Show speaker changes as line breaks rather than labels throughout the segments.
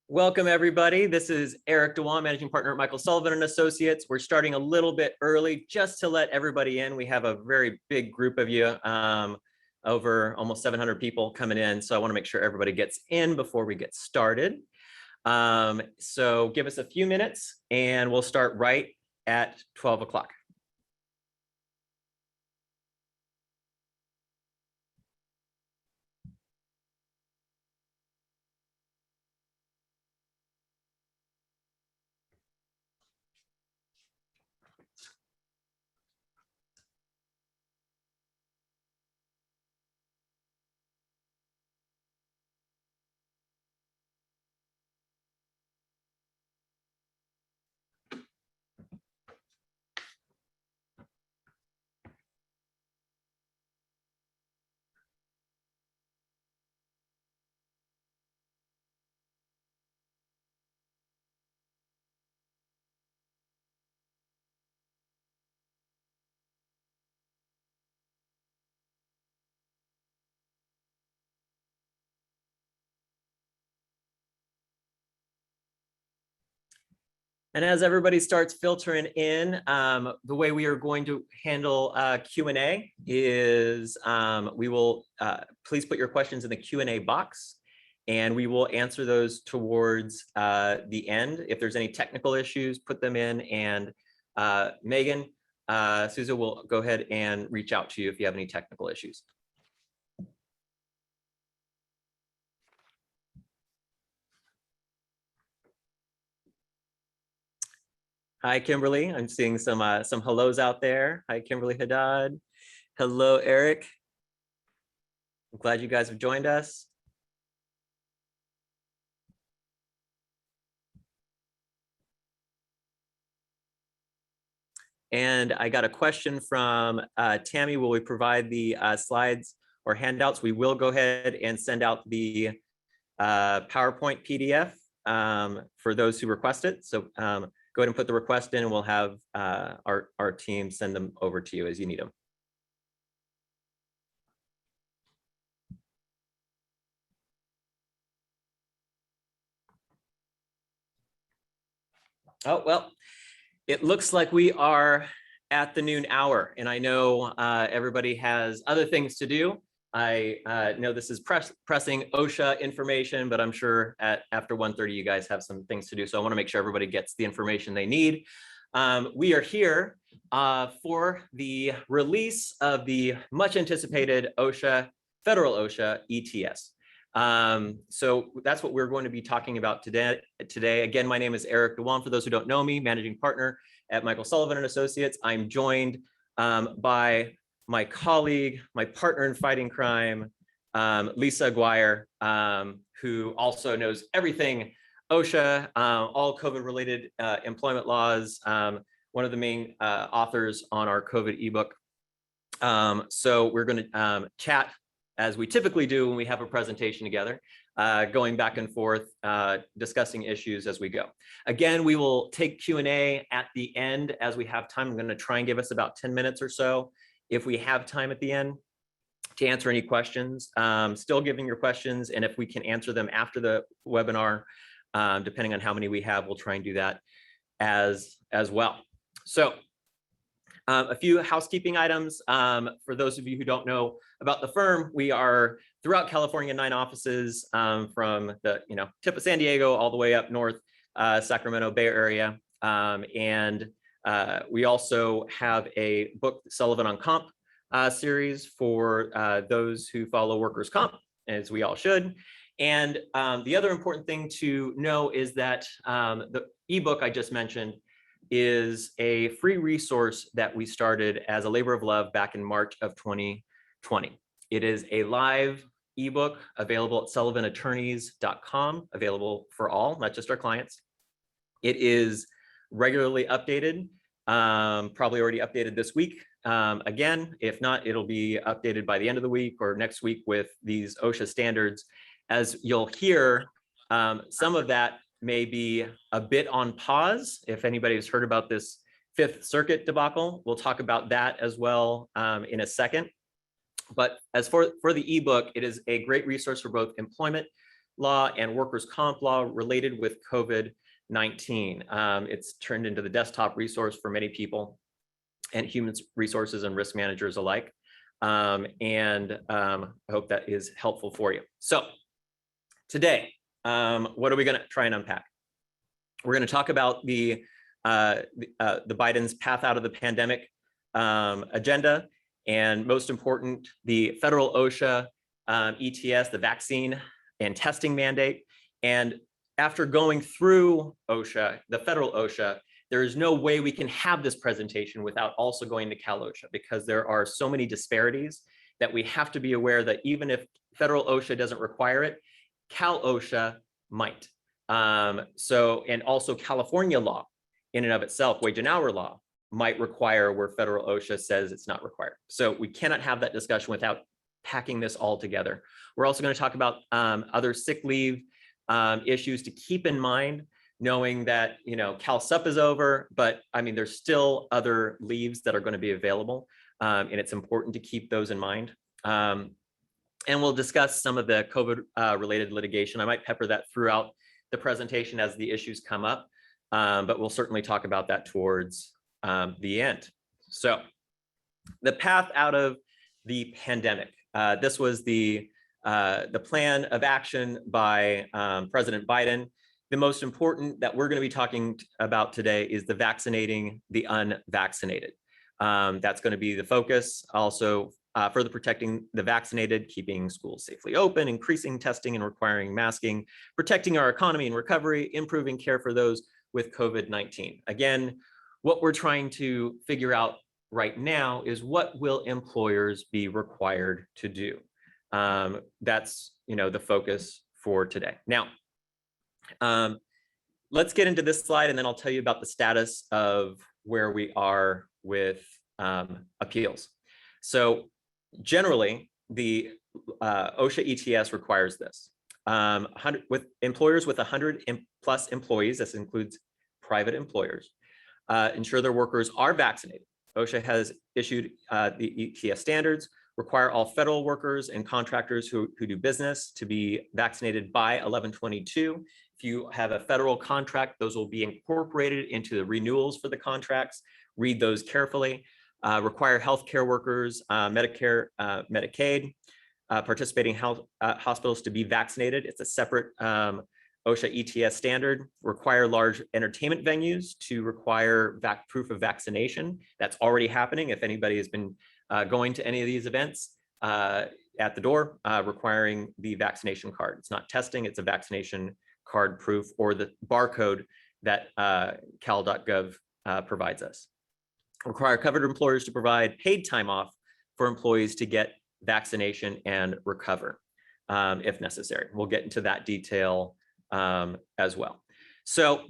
Welcome, everybody. This is Eric Dewan, Managing Partner at Michael Sullivan and Associates. We're starting a little bit early just to let everybody in. We have a very big group of you, over almost 700 people coming in. So I want to make sure everybody gets in before we get started. So give us a few minutes and we'll start right at 12 o'clock. And as everybody starts filtering in, the way we are going to handle Q&A is we will please put your questions in the Q&A box and we will answer those towards the end. If there's any technical issues, put them in, and Megan, Susan will go ahead and reach out to you if you have any technical issues. Hi, Kimberly. I'm seeing some hellos out there. Hi, Kimberly Haddad. Hello, Eric. I'm glad you guys have joined us. And I got a question from Tammy. Will we provide the slides or handouts? We will go ahead and send out the PowerPoint PDF for those who request it. So go ahead and put the request in and we'll have our team send them over to you as you need them. Oh, well, it looks like we are at the noon hour, and I know everybody has other things to do. I know this is pressing OSHA information, but I'm sure after 1:30 you guys have some things to do. So I want to make sure everybody gets the information they need. We are here for the release of the much anticipated OSHA, federal OSHA ETS. So that's what we're going to be talking about today. Again, my name is Eric Dewan. For those who don't know me, Managing Partner at Michael Sullivan and Associates. I'm joined by my colleague, my partner in fighting crime, Lisa Aguiar, who also knows everything OSHA, all COVID-related employment laws, one of the main authors on our COVID ebook. So we're going to chat as we typically do when we have a presentation together, going back and forth, discussing issues as we go. Again, we will take Q&A at the end as we have time. I'm going to try and give us about 10 minutes or so if we have time at the end to answer any questions. Still giving your questions, and if we can answer them after the webinar, depending on how many we have, we'll try and do that as well. So a few housekeeping items. For those of you who don't know about the firm, we are throughout California, 9 offices, from the tip of San Diego all the way up north, Sacramento Bay Area. And we also have a book, Sullivan on Comp series, for those who follow workers' comp, as we all should. And the other important thing to know is that the ebook I just mentioned is a free resource that we started as a labor of love back in March of 2020. It is a live ebook available at sullivanattorneys.com, available for all, not just our clients. It is regularly updated, probably already updated this week. Again, if not, it'll be updated by the end of the week or next week with these OSHA standards. As you'll hear, some of that may be a bit on pause. If anybody has heard about this Fifth Circuit debacle, we'll talk about that as well in a second. But as for the ebook, it is a great resource for both employment law and workers' comp law related with COVID-19. It's turned into the desktop resource for many people and human resources and risk managers alike. I hope that is helpful for you. So today, what are we going to try and unpack? We're going to talk about the Biden's path out of the pandemic agenda, and most important, the federal OSHA ETS, the vaccine and testing mandate. And after going through OSHA, the federal OSHA, there is no way we can have this presentation without also going to Cal Osha, because there are so many disparities that we have to be aware that even if federal OSHA doesn't require it, Cal Osha might. And also California law in and of itself, wage and hour law, might require where federal OSHA says it's not required. So we cannot have that discussion without packing this all together. We're also going to talk about other sick leave issues to keep in mind, knowing that, Cal Sup is over, but I mean, there's still other leaves that are going to be available, and it's important to keep those in mind. And we'll discuss some of the COVID related litigation. I might pepper that throughout the presentation as the issues come up, but we'll certainly talk about that towards the end. So the path out of the pandemic. This was the plan of action by President Biden. The most important that we're going to be talking about today is the vaccinating the unvaccinated. That's going to be the focus. Also, further protecting the vaccinated, keeping schools safely open, increasing testing and requiring masking, protecting our economy and recovery, improving care for those with COVID-19. Again, what we're trying to figure out right now is what will employers be required to do? That's the focus for today. Now, let's get into this slide, and then I'll tell you about the status of where we are with appeals. So generally, the OSHA ETS requires this. With employers with 100 plus employees, this includes private employers, ensure their workers are vaccinated. OSHA has issued the ETS standards, require all federal workers and contractors who do business to be vaccinated by 11/22. If you have a federal contract, those will be incorporated into the renewals for the contracts. Read those carefully. Require healthcare workers, Medicare, Medicaid, participating hospitals to be vaccinated. It's a separate OSHA ETS standard. Require large entertainment venues to require proof of vaccination. That's already happening. If anybody has been going to any of these events, at the door, requiring the vaccination card. It's not testing, it's a vaccination card proof, or the barcode that cal.gov provides us. Require covered employers to provide paid time off for employees to get vaccination and recover if necessary. We'll get into that detail as well. So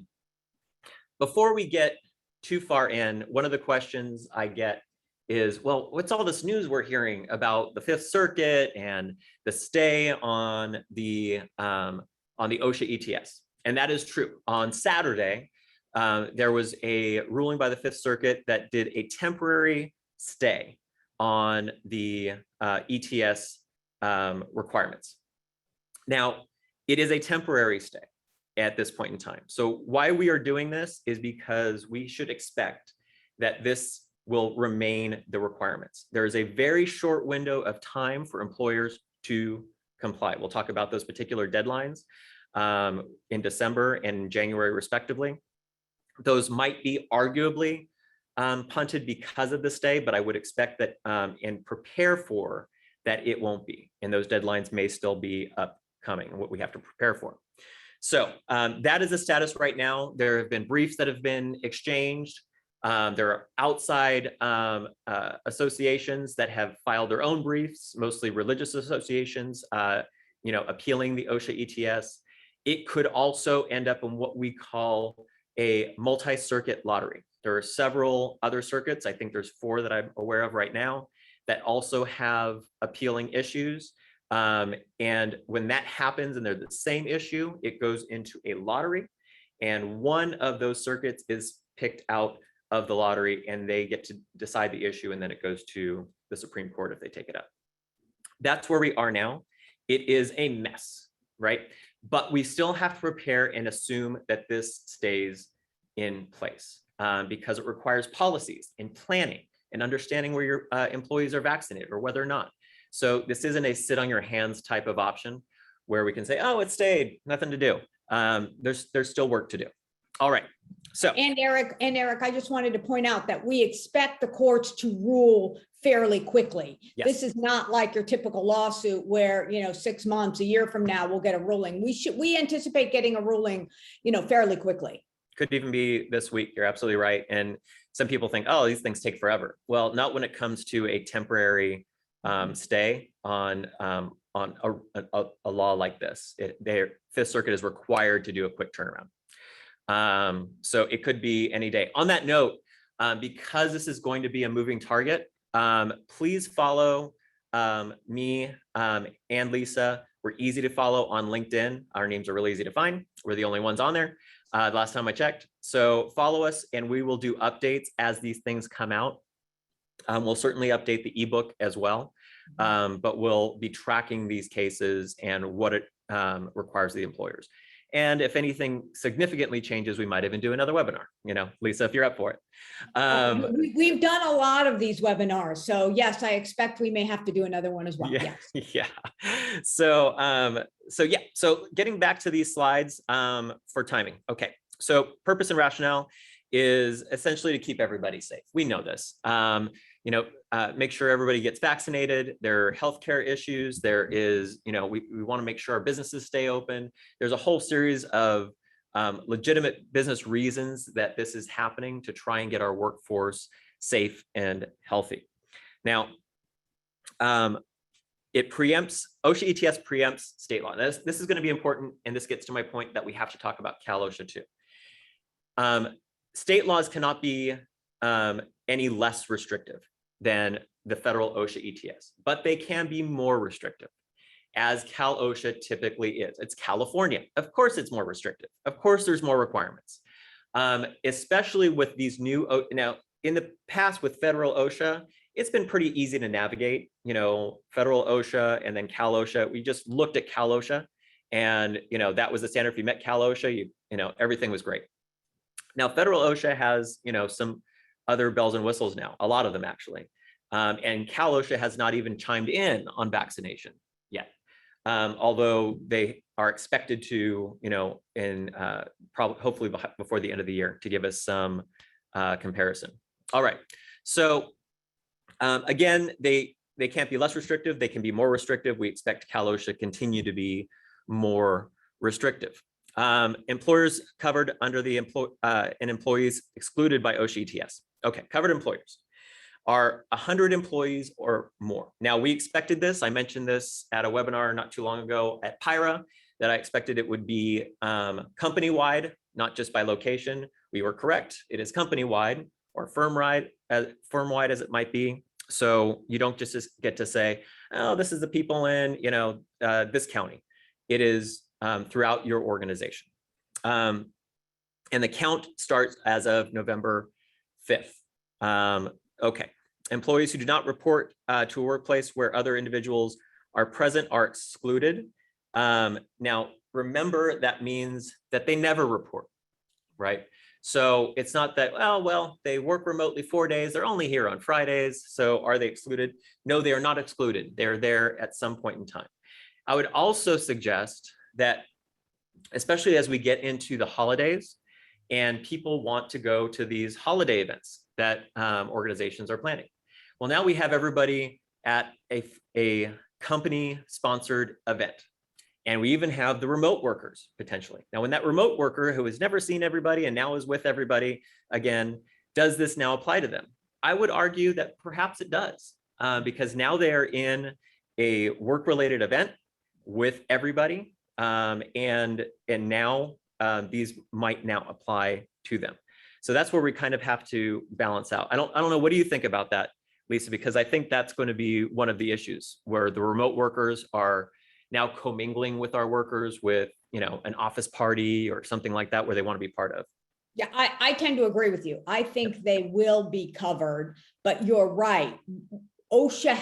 before we get too far in, one of the questions I get is, well, what's all this news we're hearing about the Fifth Circuit and the stay on the OSHA ETS? And that is true. On Saturday, there was a ruling by the Fifth Circuit that did a temporary stay on the ETS requirements. Now, it is a temporary stay at this point in time. So why we are doing this is because we should expect that this will remain the requirements. There is a very short window of time for employers to comply. We'll talk about those particular deadlines in December and January, respectively. Those might be arguably punted because of the stay, but I would expect that and prepare for that it won't be. And those deadlines may still be upcoming, what we have to prepare for. So that is the status right now. There have been briefs that have been exchanged. There are outside associations that have filed their own briefs, mostly religious associations, appealing the OSHA ETS. It could also end up in what we call a multi-circuit lottery. There are several other circuits, I think there's 4 that I'm aware of right now, that also have appealing issues. And when that happens and they're the same issue, it goes into a lottery. And one of those circuits is picked out of the lottery and they get to decide the issue, and then it goes to the Supreme Court if they take it up. That's where we are now. It is a mess, right? but we still have to prepare and assume that this stays in place because it requires policies and planning and understanding where your employees are vaccinated or whether or not. So this isn't a sit on your hands type of option where we can say, oh, it stayed, nothing to do. There's still work to do. All right. So
and Eric, I just wanted to point out that we expect the courts to rule fairly quickly.
Yes.
This is not like your typical lawsuit where, 6 months, a year from now, we'll get a ruling. We anticipate getting a ruling, fairly quickly.
Could even be this week. You're absolutely right. And some people think, oh, these things take forever. Well, not when it comes to a temporary stay on a law like this. Fifth Circuit is required to do a quick turnaround. So it could be any day. On that note, because this is going to be a moving target, please follow me and Lisa. We're easy to follow on LinkedIn. Our names are really easy to find. We're the only ones on there. Last time I checked. So follow us and we will do updates as these things come out. We'll certainly update the ebook as well, but we'll be tracking these cases and what it requires of the employers. And if anything significantly changes, we might even do another webinar, Lisa, if you're up for it.
We've done a lot of these webinars. So yes, I expect we may have to do another one as well.
Yeah,
yes.
yeah. So getting back to these slides for timing. Okay, so purpose and rationale is essentially to keep everybody safe. We know this. Make sure everybody gets vaccinated. There are healthcare issues. There is, we want to make sure our businesses stay open. There's a whole series of legitimate business reasons that this is happening to try and get our workforce safe and healthy. Now, OSHA ETS preempts state law. This is going to be important, and this gets to my point that we have to talk about Cal Osha too. State laws cannot be any less restrictive than the federal OSHA ETS, but they can be more restrictive, as Cal OSHA typically is. It's California. Of course, it's more restrictive. Of course, there's more requirements, especially with these new. Now, in the past with federal OSHA, it's been pretty easy to navigate. Federal OSHA and then Cal OSHA. We just looked at Cal OSHA, and that was the standard. If you met Cal OSHA, everything was great. Now, federal OSHA has some other bells and whistles now, a lot of them actually. And Cal OSHA has not even chimed in on vaccination yet, although they are expected to, hopefully before the end of the year to give us some comparison. All right, so again, they can't be less restrictive, they can be more restrictive. We expect Cal OSHA to continue to be more restrictive. Employers covered under the and employees excluded by OSHA ETS. Okay, covered employers are 100 employees or more. Now, we expected this. I mentioned this at a webinar not too long ago at PIRA, that I expected it would be company-wide, not just by location. We were correct. It is company-wide or firm-wide as it might be. So you don't just get to say, oh, this is the people in this county. It is throughout your organization. And the count starts as of November 5th. Okay, employees who do not report to a workplace where other individuals are present are excluded. Now, remember, that means that they never report, right? So it's not that, oh, well, they work remotely 4 days, they're only here on Fridays, so are they excluded? No, they are not excluded. They're there at some point in time. I would also suggest that, especially as we get into the holidays and people want to go to these holiday events that organizations are planning. Well, now we have everybody at a company-sponsored event. And we even have the remote workers potentially. Now, when that remote worker who has never seen everybody and now is with everybody again, does this now apply to them? I would argue that perhaps it does, because now they're in a work-related event with everybody, and now these might now apply to them. So that's where we kind of have to balance out. I don't know. What do you think about that, Lisa? Because I think that's going to be one of the issues where the remote workers are now commingling with our workers with, an office party or something like that where they want to be part of.
Yeah, I tend to agree with you. I think they will be covered, but you're right. OSHA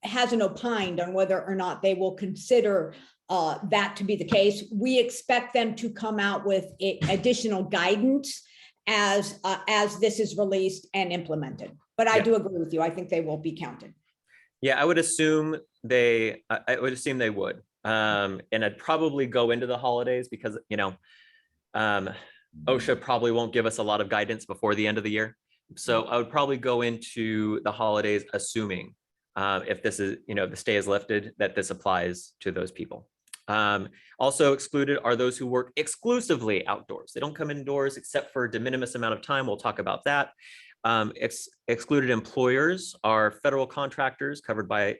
hasn't opined on whether or not they will consider that to be the case. We expect them to come out with additional guidance as this is released and implemented. But I do agree with you. I think they will be counted.
Yeah, I would assume they would. And I'd probably go into the holidays because, OSHA probably won't give us a lot of guidance before the end of the year. So I would probably go into the holidays assuming if this is, the stay is lifted, that this applies to those people. Also excluded are those who work exclusively outdoors. They don't come indoors except for a de minimis amount of time. We'll talk about that. Excluded employers are federal contractors covered by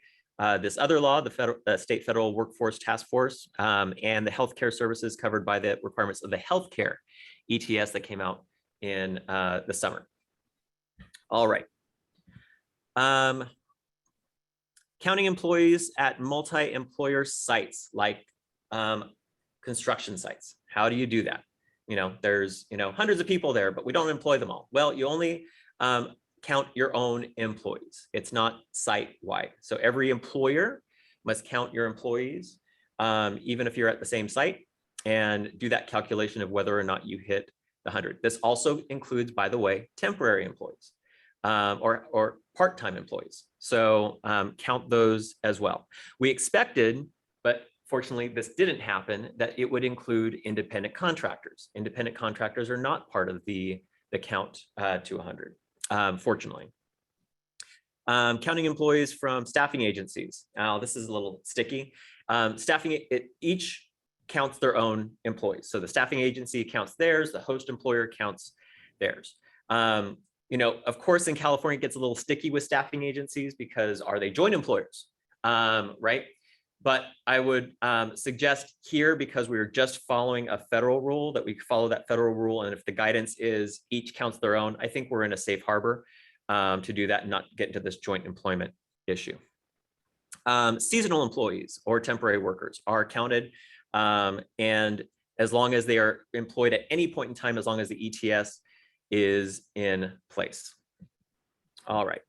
this other law, the State Federal Workforce Task Force, and the healthcare services covered by the requirements of the healthcare ETS that came out in the summer. All right. Counting employees at multi-employer sites like construction sites. How do you do that? There's hundreds of people there, but we don't employ them all. Well, you only count your own employees. It's not site-wide. So every employer must count your employees, even if you're at the same site, and do that calculation of whether or not you hit the 100. This also includes, by the way, temporary employees or part-time employees. So count those as well. We expected, but fortunately this didn't happen, that it would include independent contractors. Independent contractors are not part of the count to 100, fortunately. Counting employees from staffing agencies. Now this is a little sticky. Each counts their own employees. So the staffing agency counts theirs, the host employer counts theirs. Of course, in California, it gets a little sticky with staffing agencies because are they joint employers, right? But I would suggest here, because we were just following a federal rule, that we follow that federal rule. And if the guidance is each counts their own, I think we're in a safe harbor to do that and not get into this joint employment issue. Seasonal employees or temporary workers are counted. And as long as they are employed at any point in time, as long as the ETS is in place. All right.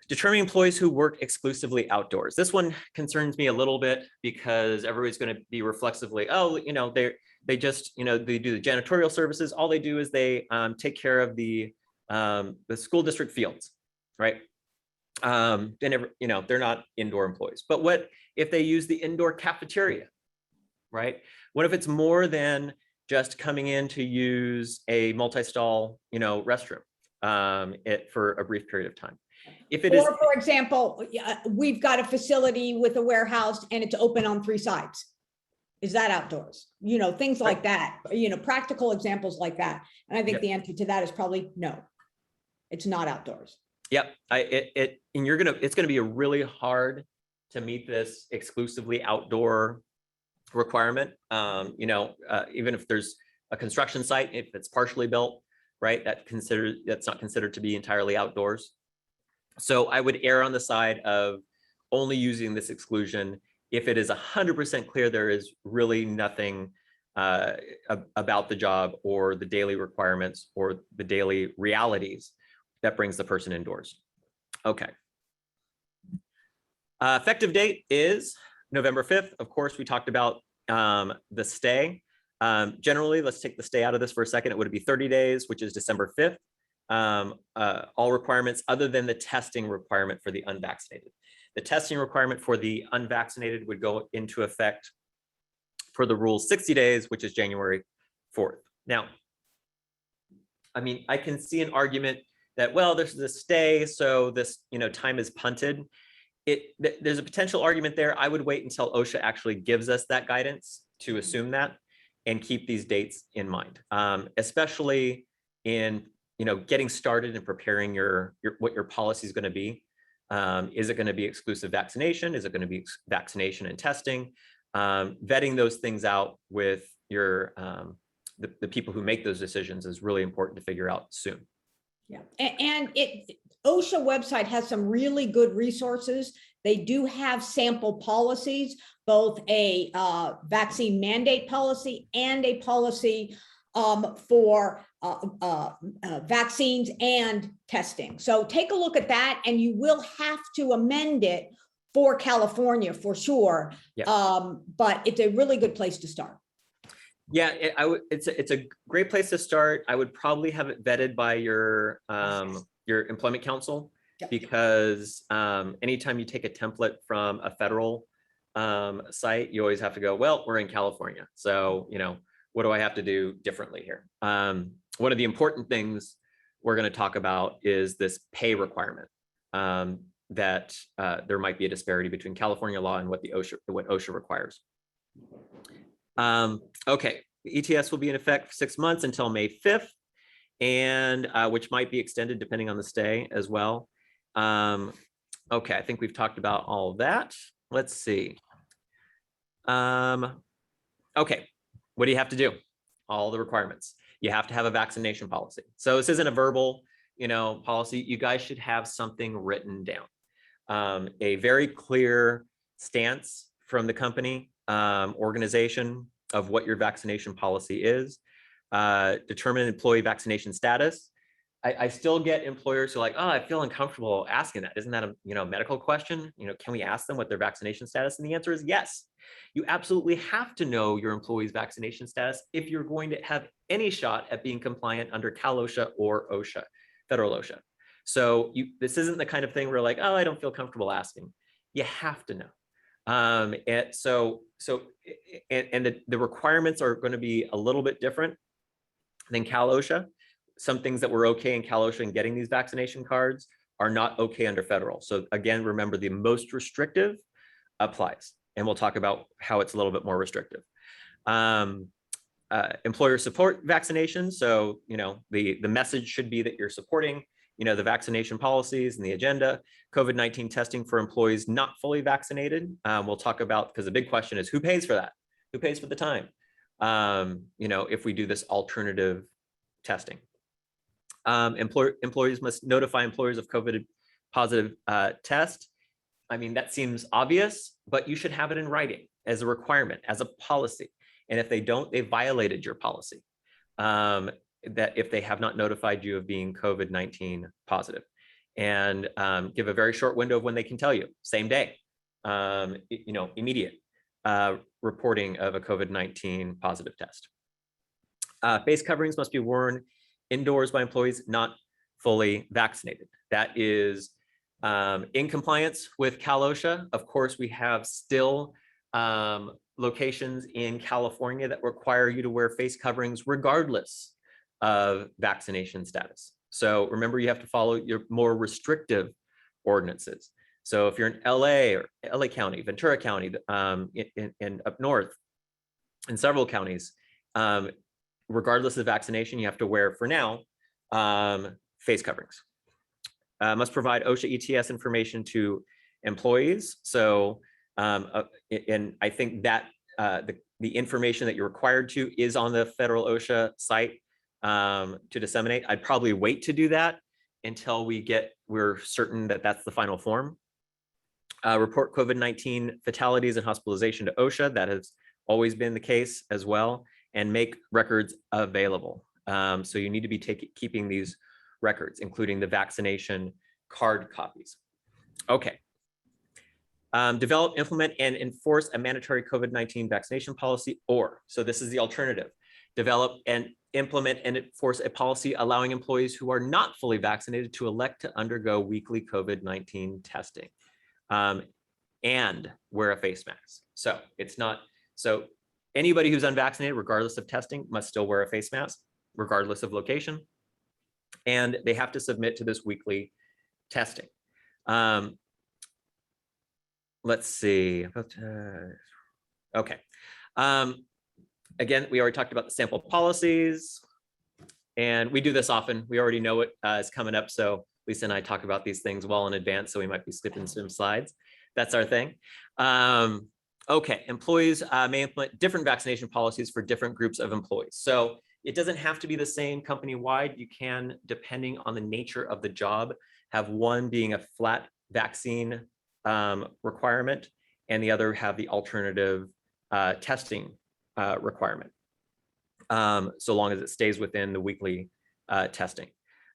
Determining employees who work exclusively outdoors. This one concerns me a little bit because everybody's going to be reflexively, they just, they do the janitorial services. All they do is they take care of the school district fields, right? They're not indoor employees. But what if they use the indoor cafeteria, right? What if it's more than just coming in to use a multi-stall, restroom for a brief period of time? If it is,
for example, we've got a facility with a warehouse and it's open on 3 sides. Is that outdoors? Things like that, practical examples like that. And I think the answer to that is probably no, it's not outdoors. Yep.
It's going to be really hard to meet this exclusively outdoor requirement. Even if there's a construction site, if it's partially built, right, that's not considered to be entirely outdoors. So I would err on the side of only using this exclusion if it is 100% clear there is really nothing about the job or the daily requirements or the daily realities that brings the person indoors. Okay. Effective date is November 5th. Of course, we talked about the stay. Generally, let's take the stay out of this for a second. It would be 30 days, which is December 5th. All requirements other than the testing requirement for the unvaccinated. The testing requirement for the unvaccinated would go into effect for the rule 60 days, which is January 4th. Now, I can see an argument that, well, there's this stay, so this, time is punted. There's a potential argument there. I would wait until OSHA actually gives us that guidance to assume that and keep these dates in mind, especially in getting started and preparing what your policy is going to be. Is it going to be exclusive vaccination? Is it going to be vaccination and testing? Vetting those things out with your the people who make those decisions is really important to figure out soon.
Yeah, and OSHA website has some really good resources. They do have sample policies, both a vaccine mandate policy and a policy for vaccines and testing. So take a look at that, and you will have to amend it for California for sure.
Yeah.
But it's a really good place to start.
Yeah, it's a great place to start. I would probably have it vetted by your employment counsel, because anytime you take a template from a federal site, you always have to go, well, we're in California, so what do I have to do differently here? One of the important things we're going to talk about is this pay requirement, that there might be a disparity between California law and what OSHA requires. Okay, the ETS will be in effect for 6 months until May 5th, and which might be extended depending on the stay as well. Okay, I think we've talked about all of that. Let's see. Okay, what do you have to do? All the requirements. You have to have a vaccination policy. So this isn't a verbal, policy. You guys should have something written down. A very clear stance from the company, organization, of what your vaccination policy is. Determine employee vaccination status. I still get employers who are like, oh, I feel uncomfortable asking that. Isn't that a medical question? Can we ask them what their vaccination status? And the answer is yes. You absolutely have to know your employee's vaccination status if you're going to have any shot at being compliant under Cal OSHA or OSHA, federal OSHA. So this isn't the kind of thing where like, oh, I don't feel comfortable asking. You have to know. And the requirements are going to be a little bit different than Cal OSHA. Some things that were okay in Cal OSHA and getting these vaccination cards are not okay under federal. So again, remember, the most restrictive applies, and we'll talk about how it's a little bit more restrictive. Employer support vaccination. So the message should be that you're supporting the vaccination policies and the agenda. COVID-19 testing for employees not fully vaccinated. We'll talk about, because the big question is who pays for that? Who pays for the time? If we do this alternative testing. Employees must notify employers of COVID positive test. I mean, that seems obvious, but you should have it in writing as a requirement, as a policy. And if they don't, they violated your policy. That if they have not notified you of being COVID-19 positive, and give a very short window of when they can tell you, same day, immediate reporting of a COVID-19 positive test. Face coverings must be worn indoors by employees not fully vaccinated. That is in compliance with Cal OSHA. Of course, we have still locations in California that require you to wear face coverings regardless of vaccination status. So remember, you have to follow your more restrictive ordinances. So if you're in LA or LA County, Ventura County, in up north, in several counties, regardless of vaccination, you have to wear, for now, face coverings. Must provide OSHA ETS information to employees. So, and I think that the information that you're required to is on the federal OSHA site to disseminate. I'd probably wait to do that until we're certain that that's the final form. Report COVID-19 fatalities and hospitalization to OSHA. That has always been the case as well, and make records available. So you need to be keeping these records, including the vaccination card copies. Okay. Develop, implement, and enforce a mandatory COVID-19 vaccination policy, so this is the alternative. Develop and implement and enforce a policy allowing employees who are not fully vaccinated to elect to undergo weekly COVID-19 testing and wear a face mask. So anybody who's unvaccinated, regardless of testing, must still wear a face mask, regardless of location. And they have to submit to this weekly testing. Let's see. Okay. Again, we already talked about the sample policies, and we do this often. We already know what is coming up. So Lisa and I talk about these things well in advance, so we might be skipping some slides. That's our thing. Okay, employees may implement different vaccination policies for different groups of employees. So it doesn't have to be the same company-wide. You can, depending on the nature of the job, have one being a flat vaccine requirement, and the other have the alternative testing requirement. so long as it stays within the weekly testing.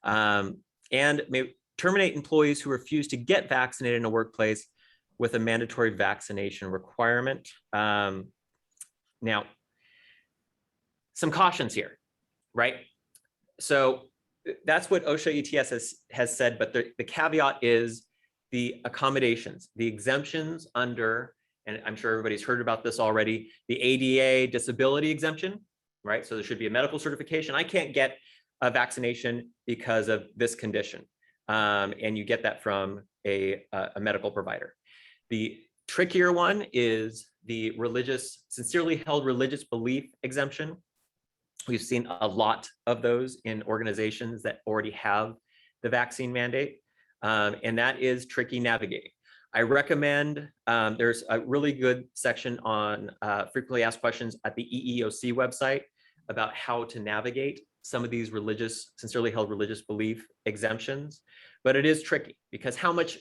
And may terminate employees who refuse to get vaccinated in a workplace with a mandatory vaccination requirement. Now, some cautions here, right? So that's what OSHA ETS has said, but the caveat is the accommodations, the exemptions under, and I'm sure everybody's heard about this already, the ADA disability exemption, right? So there should be a medical certification. I can't get a vaccination because of this condition. And you get that from a medical provider. The trickier one is the religious, sincerely held religious belief exemption. We've seen a lot of those in organizations that already have the vaccine mandate, and that is tricky navigating. I recommend, there's a really good section on frequently asked questions at the EEOC website about how to navigate some of these religious, sincerely held religious belief exemptions, but it is tricky because how much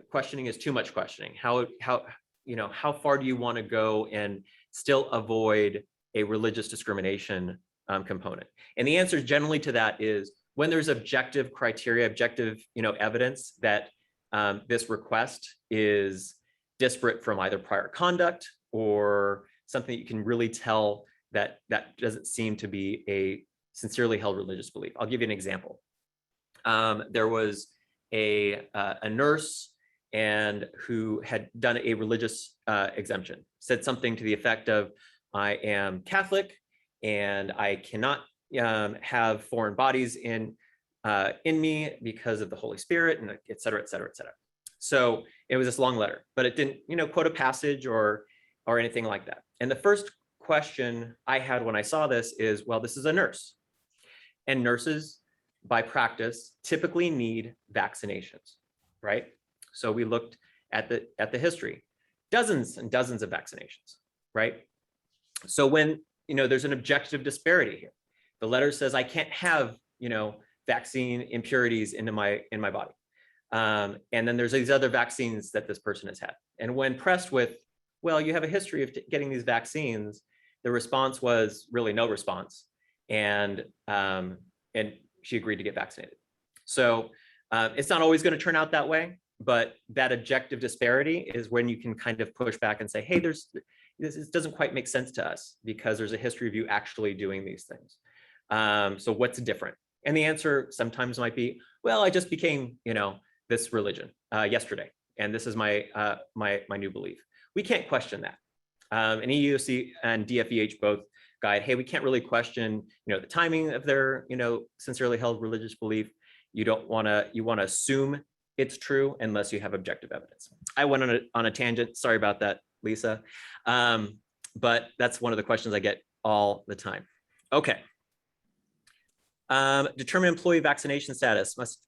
questioning is too much questioning? How far do you want to go and still avoid a religious discrimination component? And the answer generally to that is when there's objective criteria, objective evidence that this request is disparate from either prior conduct or something that you can really tell that doesn't seem to be a sincerely held religious belief. I'll give you an example. There was a nurse and who had done a religious exemption, said something to the effect of, I am Catholic and I cannot have foreign bodies in me because of the Holy Spirit, and et cetera, et cetera, et cetera. So it was this long letter, but it didn't, quote a passage or anything like that. And the first question I had when I saw this is, well, this is a nurse, and nurses by practice typically need vaccinations, right? So we looked at the history, dozens and dozens of vaccinations, right? So when there's an objective disparity here, the letter says I can't have vaccine impurities in my body, and then there's these other vaccines that this person has had. And when pressed with, well, you have a history of getting these vaccines, the response was really no response, and she agreed to get vaccinated. So it's not always going to turn out that way, but that objective disparity is when you can kind of push back and say, hey, this doesn't quite make sense to us because there's a history of you actually doing these things. So what's different? And the answer sometimes might be, well, I just became, this religion yesterday, and this is my new belief. We can't question that. And EEOC and DFEH both guide, hey, we can't really question, the timing of their, sincerely held religious belief. You want to assume it's true unless you have objective evidence. I went on a tangent. Sorry about that, Lisa. But that's one of the questions I get all the time. Okay. Determine employee vaccination status. Must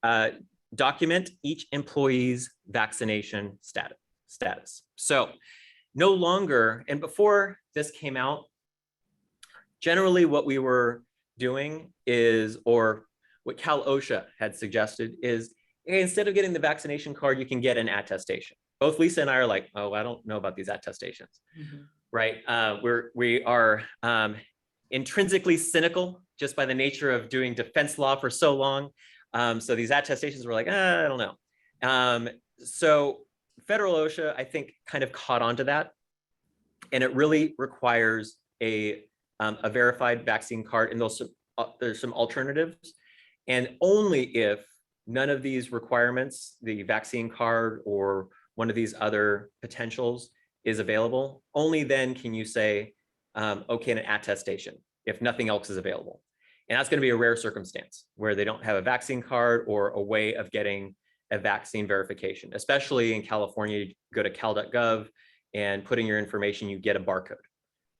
document each employee's vaccination status. So no longer, and before this came out, generally what we were doing is, or what Cal Osha had suggested is, hey, instead of getting the vaccination card, you can get an attestation. Both Lisa and I are like, oh, I don't know about these attestations, right? We are intrinsically cynical just by the nature of doing defense law for so long. So these attestations were like, I don't know. So federal OSHA, I think, kind of caught on to that. And it really requires a verified vaccine card. And there's some alternatives. And only if none of these requirements, the vaccine card or one of these other potentials is available, only then can you say, okay, an attestation, if nothing else is available. And that's going to be a rare circumstance where they don't have a vaccine card or a way of getting a vaccine verification, especially in California. You go to cal.gov and put in your information, you get a barcode,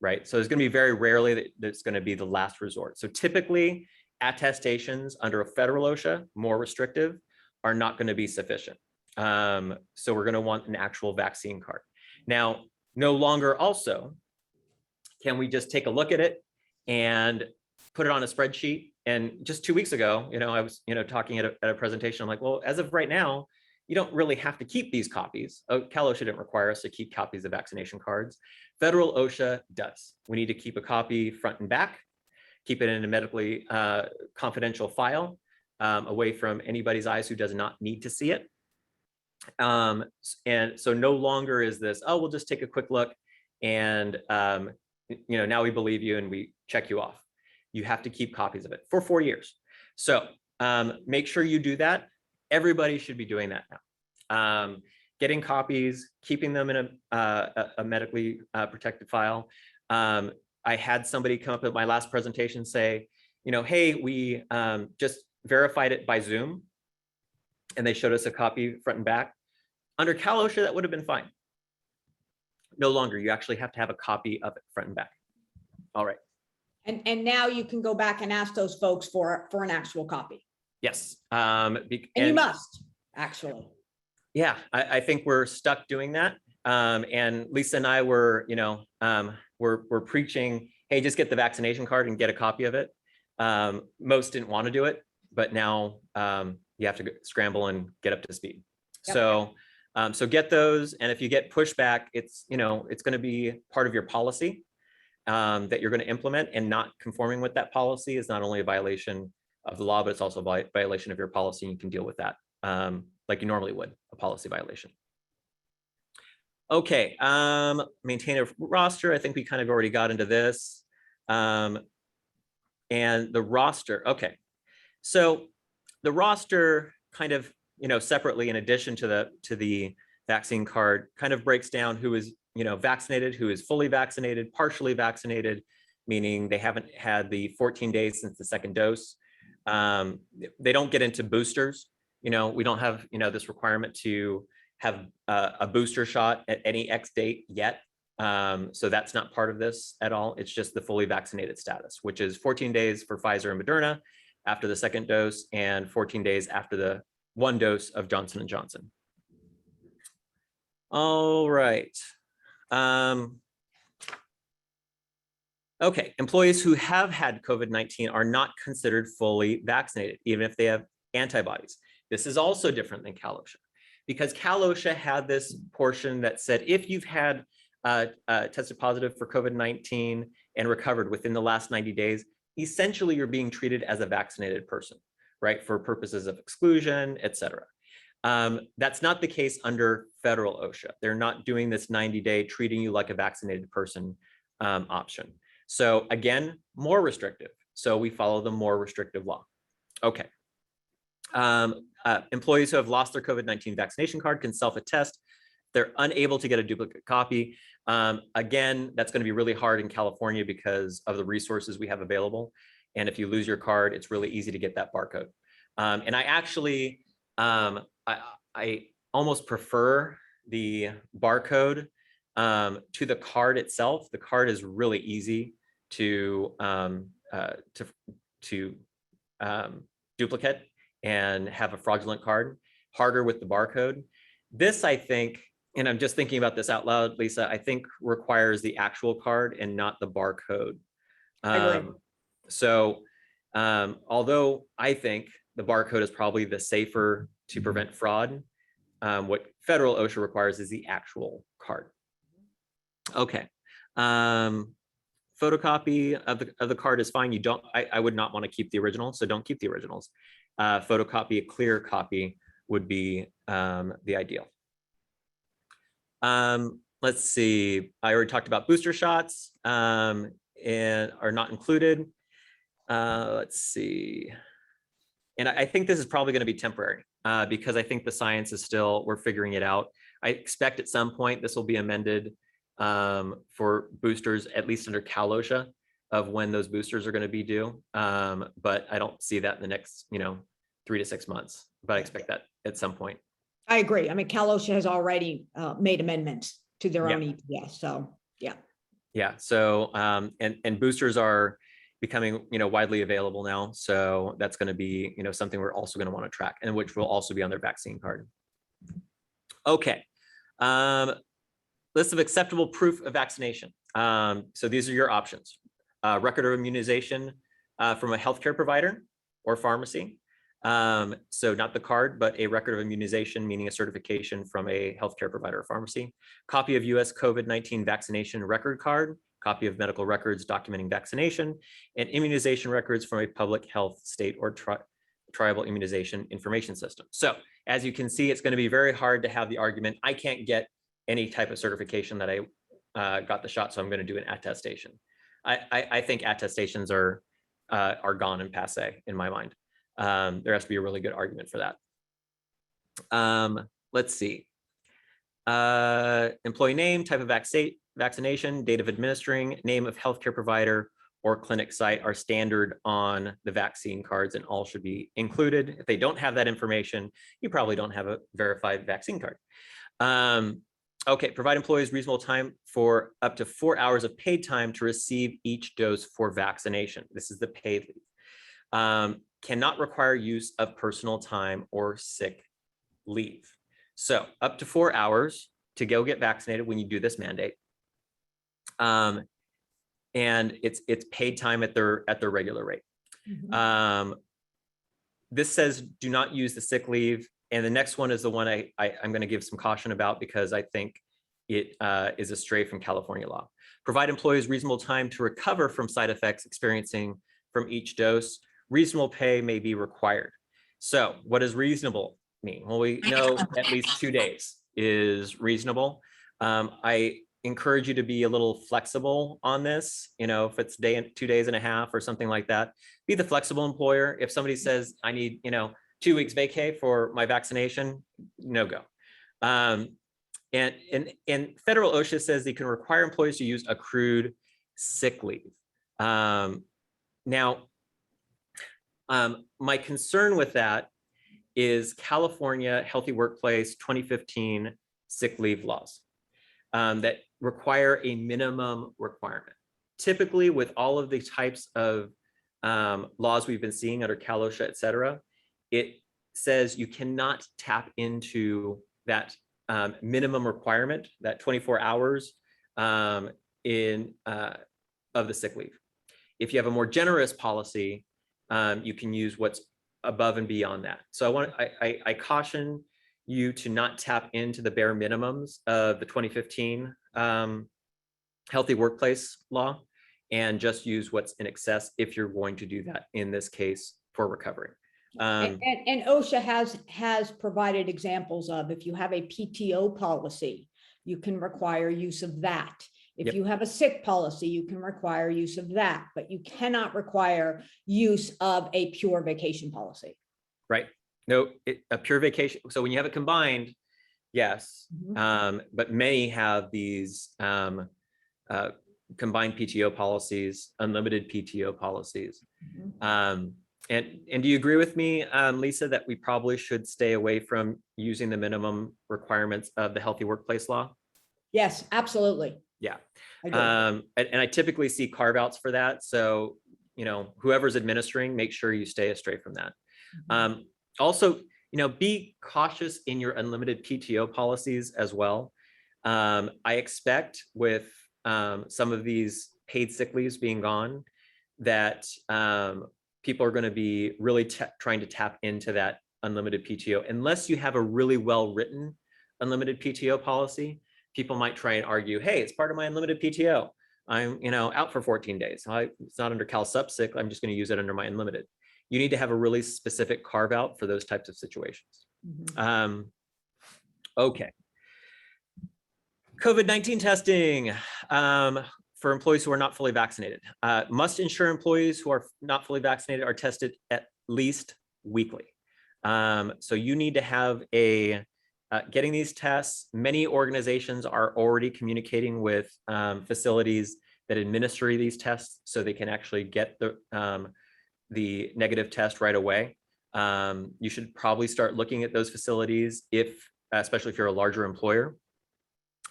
right? So it's going to be very rarely that's going to be the last resort. So typically attestations under a federal OSHA, more restrictive, are not going to be sufficient. So we're going to want an actual vaccine card. Now, no longer also can we just take a look at it and put it on a spreadsheet. And just 2 weeks ago, I was, talking at a presentation. I'm like, well, as of right now, you don't really have to keep these copies. Cal OSHA didn't require us to keep copies of vaccination cards. Federal OSHA does. We need to keep a copy front and back, keep it in a medically confidential file, away from anybody's eyes who does not need to see it. And so no longer is this, oh, we'll just take a quick look and now we believe you and we check you off. You have to keep copies of it for 4 years. So make sure you do that. Everybody should be doing that now. Getting copies, keeping them in a medically protected file. I had somebody come up at my last presentation say, hey, we just verified it by Zoom, and they showed us a copy front and back. Under Cal OSHA, that would have been fine. No longer, you actually have to have a copy of it front and back. All right.
And now you can go back and ask those folks for an actual copy.
Yes.
And you must, actually.
Yeah, I think we're stuck doing that. And Lisa and I were, we're preaching, hey, just get the vaccination card and get a copy of it. Most didn't want to do it, but now you have to scramble and get up to speed. Yep. So get those, and if you get pushback, it's going to be part of your policy that you're going to implement, and not conforming with that policy is not only a violation of the law, but it's also a violation of your policy, and you can deal with that like you normally would, a policy violation. Okay, maintain a roster. I think we kind of already got into this. And the roster, okay. So the roster kind of, separately, in addition to the vaccine card, kind of breaks down who is, vaccinated, who is fully vaccinated, partially vaccinated, meaning they haven't had the 14 days since the second dose. They don't get into boosters. We don't have, this requirement to have a booster shot at any X date yet. So that's not part of this at all. It's just the fully vaccinated status, which is 14 days for Pfizer and Moderna after the second dose, and 14 days after the 1 dose of Johnson & Johnson. All right. Okay, employees who have had COVID-19 are not considered fully vaccinated, even if they have antibodies. This is also different than Cal OSHA, because Cal OSHA had this portion that said, if you've had tested positive for COVID-19 and recovered within the last 90 days, essentially you're being treated as a vaccinated person, right? For purposes of exclusion, et cetera. That's not the case under federal OSHA. They're not doing this 90-day treating you like a vaccinated person option. So again, more restrictive. So we follow the more restrictive law. Okay. Employees who have lost their COVID-19 vaccination card can self-attest. They're unable to get a duplicate copy. Again, that's going to be really hard in California because of the resources we have available. And if you lose your card, it's really easy to get that barcode. And I actually, I almost prefer the barcode to the card itself. The card is really easy to duplicate and have a fraudulent card. Harder with the barcode. This, I think, and I'm just thinking about this out loud, Lisa, I think requires the actual card and not the barcode. Although I think the barcode is probably the safer to prevent fraud, what federal OSHA requires is the actual card. Okay. Photocopy of the card is fine. I would not want to keep the original, so don't keep the originals. Photocopy, a clear copy would be the ideal. Let's see, I already talked about booster shots and are not included. Let's see. And I think this is probably going to be temporary because I think the science is still, we're figuring it out. I expect at some point this will be amended for boosters, at least under Cal OSHA, of when those boosters are going to be due. But I don't see that in the next, 3 to 6 months, but I expect that at some point.
I agree. I mean, Cal OSHA has already made amendments to their own EPS. So yeah. Yeah.
So and boosters are becoming widely available now. So that's going to be something we're also going to want to track, and which will also be on their vaccine card. Okay. List of acceptable proof of vaccination. So these are your options. Record of immunization from a healthcare provider or pharmacy. So not the card, but a record of immunization, meaning a certification from a healthcare provider or pharmacy. Copy of US COVID-19 vaccination record card, copy of medical records documenting vaccination, and immunization records from a public health state or tribal immunization information system. So as you can see, it's going to be very hard to have the argument, I can't get any type of certification that I got the shot, so I'm going to do an attestation. I think attestations are gone and passé in my mind. There has to be a really good argument for that. Let's see. Employee name, type of vaccination, date of administering, name of healthcare provider or clinic site are standard on the vaccine cards and all should be included. If they don't have that information, you probably don't have a verified vaccine card. Okay, provide employees reasonable time for up to 4 hours of paid time to receive each dose for vaccination. This is the paid leave. Cannot require use of personal time or sick leave. So up to 4 hours to go get vaccinated when you do this mandate. And it's paid time at their regular rate.
Mhm.
This says do not use the sick leave. And the next one is the one I'm going to give some caution about because I think it is a stray from California law. Provide employees reasonable time to recover from side effects experiencing from each dose. Reasonable pay may be required. So what does reasonable mean? Well, we know at least 2 days is reasonable. I encourage you to be a little flexible on this. You know, if it's 2 days and a half or something like that, be the flexible employer. If somebody says I need, 2 weeks vacay for my vaccination, no go. And federal OSHA says they can require employees to use accrued sick leave. Now, my concern with that is California Healthy Workplace 2015 sick leave laws that require a minimum requirement. Typically, with all of the types of laws we've been seeing under Cal Osha, et cetera, it says you cannot tap into that minimum requirement, that 24 hours of the sick leave. If you have a more generous policy, you can use what's above and beyond that. So I caution you to not tap into the bare minimums of the 2015 Healthy Workplace law and just use what's in excess if you're going to do that in this case for recovery.
And OSHA has provided examples of if you have a PTO policy, you can require use of that. If
Yep.
you have a sick policy, you can require use of that, but you cannot require use of a pure vacation policy.
Right. No, a pure vacation. So when you have it combined, yes,
Mhm.
but many have these combined PTO policies, unlimited PTO policies.
Mhm.
And do you agree with me, Lisa, that we probably should stay away from using the minimum requirements of the Healthy Workplace law?
Yes, absolutely.
Yeah.
I do.
And I typically see carve outs for that. So, whoever's administering, make sure you stay astray from that.
Mhm.
Also, be cautious in your unlimited PTO policies as well. I expect with some of these paid sick leaves being gone, that people are going to be really trying to tap into that unlimited PTO. Unless you have a really well-written unlimited PTO policy, people might try and argue, hey, it's part of my unlimited PTO. I'm, out for 14 days. It's not under Cal Sup sick. I'm just going to use it under my unlimited. You need to have a really specific carve out for those types of situations.
Mhm.
Okay. COVID-19 testing for employees who are not fully vaccinated. Must ensure employees who are not fully vaccinated are tested at least weekly. So you need to have getting these tests. Many organizations are already communicating with facilities that administer these tests so they can actually get the negative test right away. You should probably start looking at those facilities especially if you're a larger employer.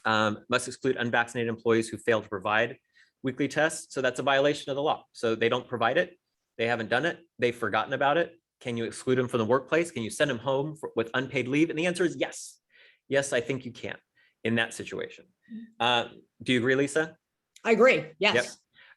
Must exclude unvaccinated employees who fail to provide weekly tests. So that's a violation of the law. So they don't provide it. They haven't done it. They've forgotten about it. Can you exclude them from the workplace? Can you send them home with unpaid leave? And the answer is yes. Yes, I think you can in that situation. Do you agree, Lisa?
I agree. Yes.
Yep.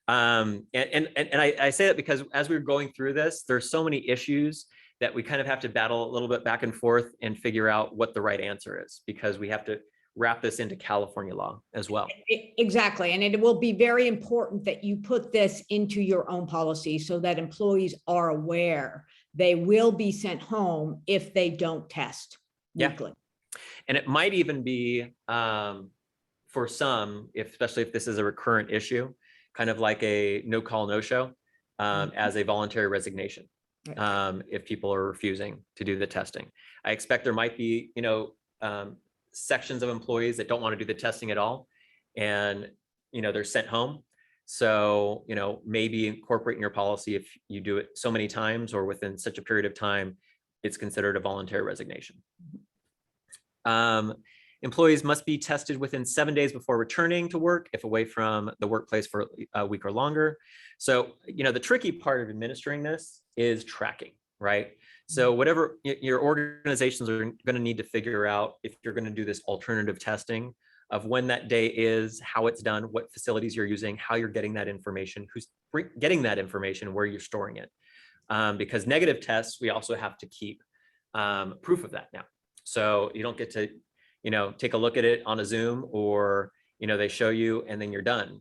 And I say that because as we were going through this, there's so many issues that we kind of have to battle a little bit back and forth and figure out what the right answer is, because we have to wrap this into California law as well.
Exactly. And it will be very important that you put this into your own policy so that employees are aware they will be sent home if they don't test weekly.
And it might even be for some, especially if this is a recurrent issue, kind of like a no call, no show as a voluntary resignation. If people are refusing to do the testing, I expect there might be, sections of employees that don't want to do the testing at all, and they're sent home. So maybe incorporate in your policy, if you do it so many times or within such a period of time, it's considered a voluntary resignation. Employees must be tested within 7 days before returning to work if away from the workplace for a week or longer. So the tricky part of administering this is tracking, right? So whatever your organizations are going to need to figure out, if you're going to do this alternative testing, of when that day is, how it's done, what facilities you're using, how you're getting that information, who's getting that information, where you're storing it. Because negative tests, we also have to keep proof of that now. So you don't get to, take a look at it on a Zoom, or, they show you and then you're done.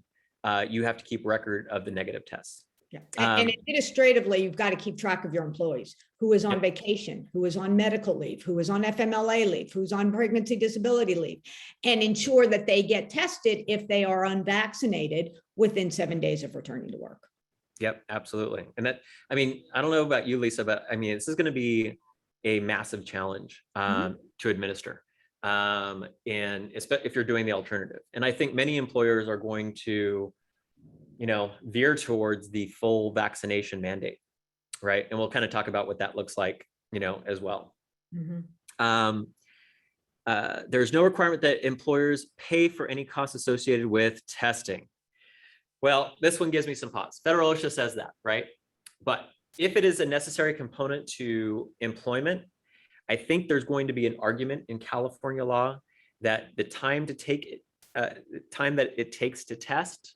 You have to keep record of the negative tests.
Yeah. And administratively, you've got to keep track of your employees, who is on vacation, who is on medical leave, who is on FMLA leave, who's on pregnancy disability leave, and ensure that they get tested if they are unvaccinated within 7 days of returning to work.
Yep, absolutely. And that, I don't know about you, Lisa, but this is going to be a massive challenge to administer. And if you're doing the alternative. And I think many employers are going to veer towards the full vaccination mandate, right? And we'll kind of talk about what that looks like, as well. There's no requirement that employers pay for any costs associated with testing. Well, this one gives me some pause. Federal OSHA says that, right? But if it is a necessary component to employment, I think there's going to be an argument in California law that the time to take it, time that it takes to test,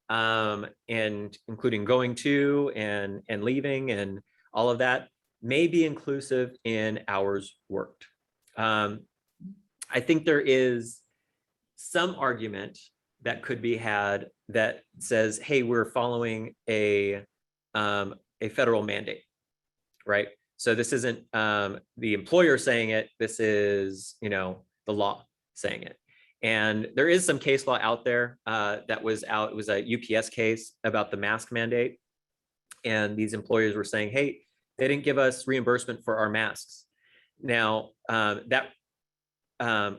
and including going to and leaving and all of that, may be inclusive in hours worked. I think there is some argument that could be had that says, hey, we're following a federal mandate, right? So this isn't the employer saying it, this is, the law saying it. And there is some case law out there that was out. It was a UPS case about the mask mandate. And these employers were saying, hey, they didn't give us reimbursement for our masks. Now, that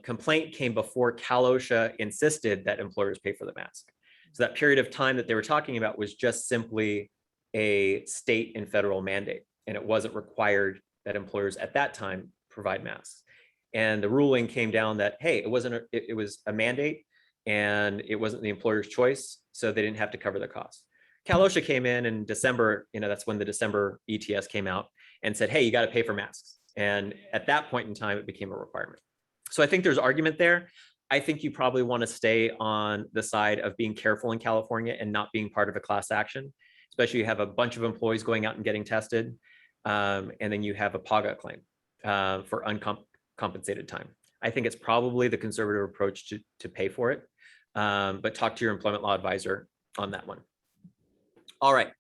complaint came before Cal Osha insisted that employers pay for the mask. So that period of time that they were talking about was just simply a state and federal mandate. And it wasn't required that employers at that time provide masks. And the ruling came down that, hey, it was a mandate and it wasn't the employer's choice, so they didn't have to cover the cost. Cal Osha came in December, that's when the December ETS came out, and said, hey, you got to pay for masks. And at that point in time, it became a requirement. So I think there's argument there. I think you probably want to stay on the side of being careful in California and not being part of a class action, especially you have a bunch of employees going out and getting tested, and then you have a PAGA claim for uncompensated time. I think it's probably the conservative approach to pay for it, but talk to your employment law advisor on that one. All right.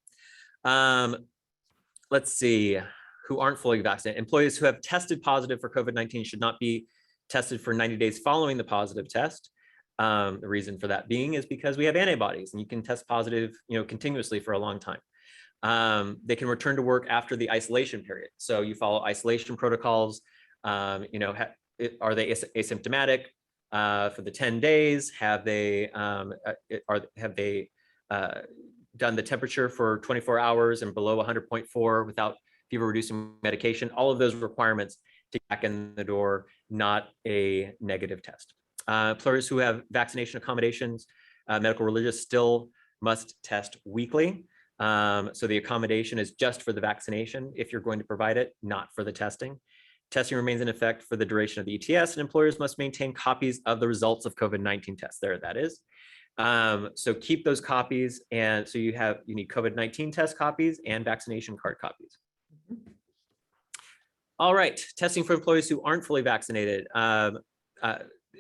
Let's see, who aren't fully vaccinated. Employees who have tested positive for COVID-19 should not be tested for 90 days following the positive test. The reason for that being is because we have antibodies and you can test positive, continuously for a long time. They can return to work after the isolation period. So you follow isolation protocols. Are they asymptomatic for the 10 days? Have they done the temperature for 24 hours and below 100.4 without fever reducing medication? All of those requirements to get back in the door, not a negative test. Employers who have vaccination accommodations, medical, religious, still must test weekly. So the accommodation is just for the vaccination if you're going to provide it, not for the testing. Testing remains in effect for the duration of the ETS, and employers must maintain copies of the results of COVID-19 tests. There, that is. So keep those copies, and so you need COVID-19 test copies and vaccination card copies. All right, testing for employees who aren't fully vaccinated.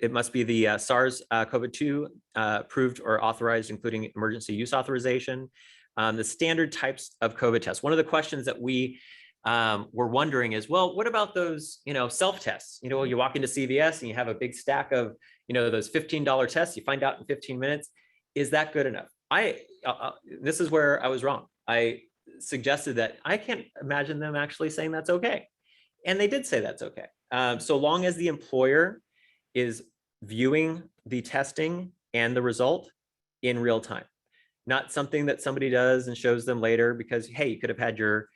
It must be the SARS-CoV-2 approved or authorized, including emergency use authorization. The standard types of COVID tests. One of the questions that we were wondering is, well, what about those, self-tests? You walk into CVS and you have a big stack of, those $15 tests. You find out in 15 minutes. Is that good enough? This is where I was wrong. I suggested that I can't imagine them actually saying that's okay. And they did say that's okay. So long as the employer is viewing the testing and the result in real time, not something that somebody does and shows them later because, hey, you could have had your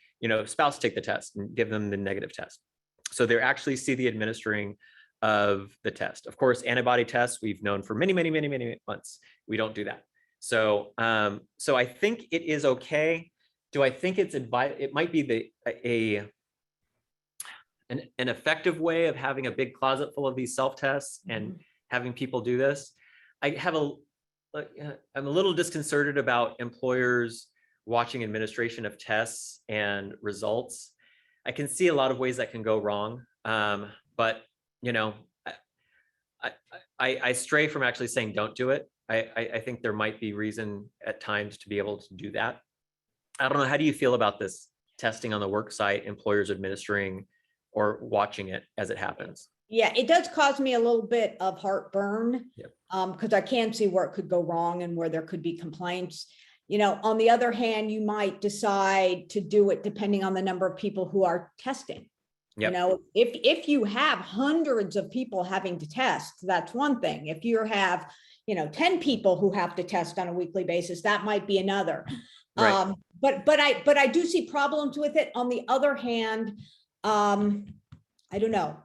spouse take the test and give them the negative test. So they actually see the administering of the test. Of course, antibody tests we've known for many, many, many, many months. We don't do that. So, so I think it is okay. Do I think it's it might be an effective way of having a big closet full of these self-tests and having people do this. I'm a little disconcerted about employers watching administration of tests and results. I can see a lot of ways that can go wrong, but I stray from actually saying don't do it. I think there might be reason at times to be able to do that. I don't know. How do you feel about this testing on the work site, employers administering or watching it as it happens?
Yeah, it does cause me a little bit of heartburn.
Yep.
Because I can see where it could go wrong and where there could be complaints. On the other hand, you might decide to do it depending on the number of people who are testing.
Yep.
If you have hundreds of people having to test, that's one thing. If you have 10 people who have to test on a weekly basis, that might be another.
Right.
But I do see problems with it. On the other hand, I don't know.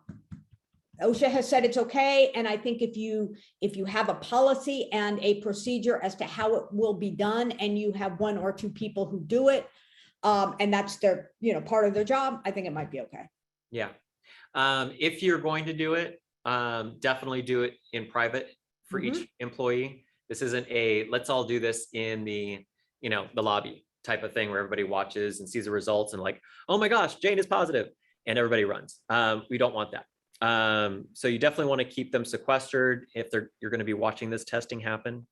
OSHA has said it's okay. And I think if you have a policy and a procedure as to how it will be done, and you have one or two people who do it, and that's their, part of their job, I think it might be okay.
Yeah. If you're going to do it, definitely do it in private for each employee. This isn't a, let's all do this in the lobby type of thing where everybody watches and sees the results and like, oh my gosh, Jane is positive, and everybody runs. We don't want that. So you definitely want to keep them sequestered if you're going to be watching this testing happen.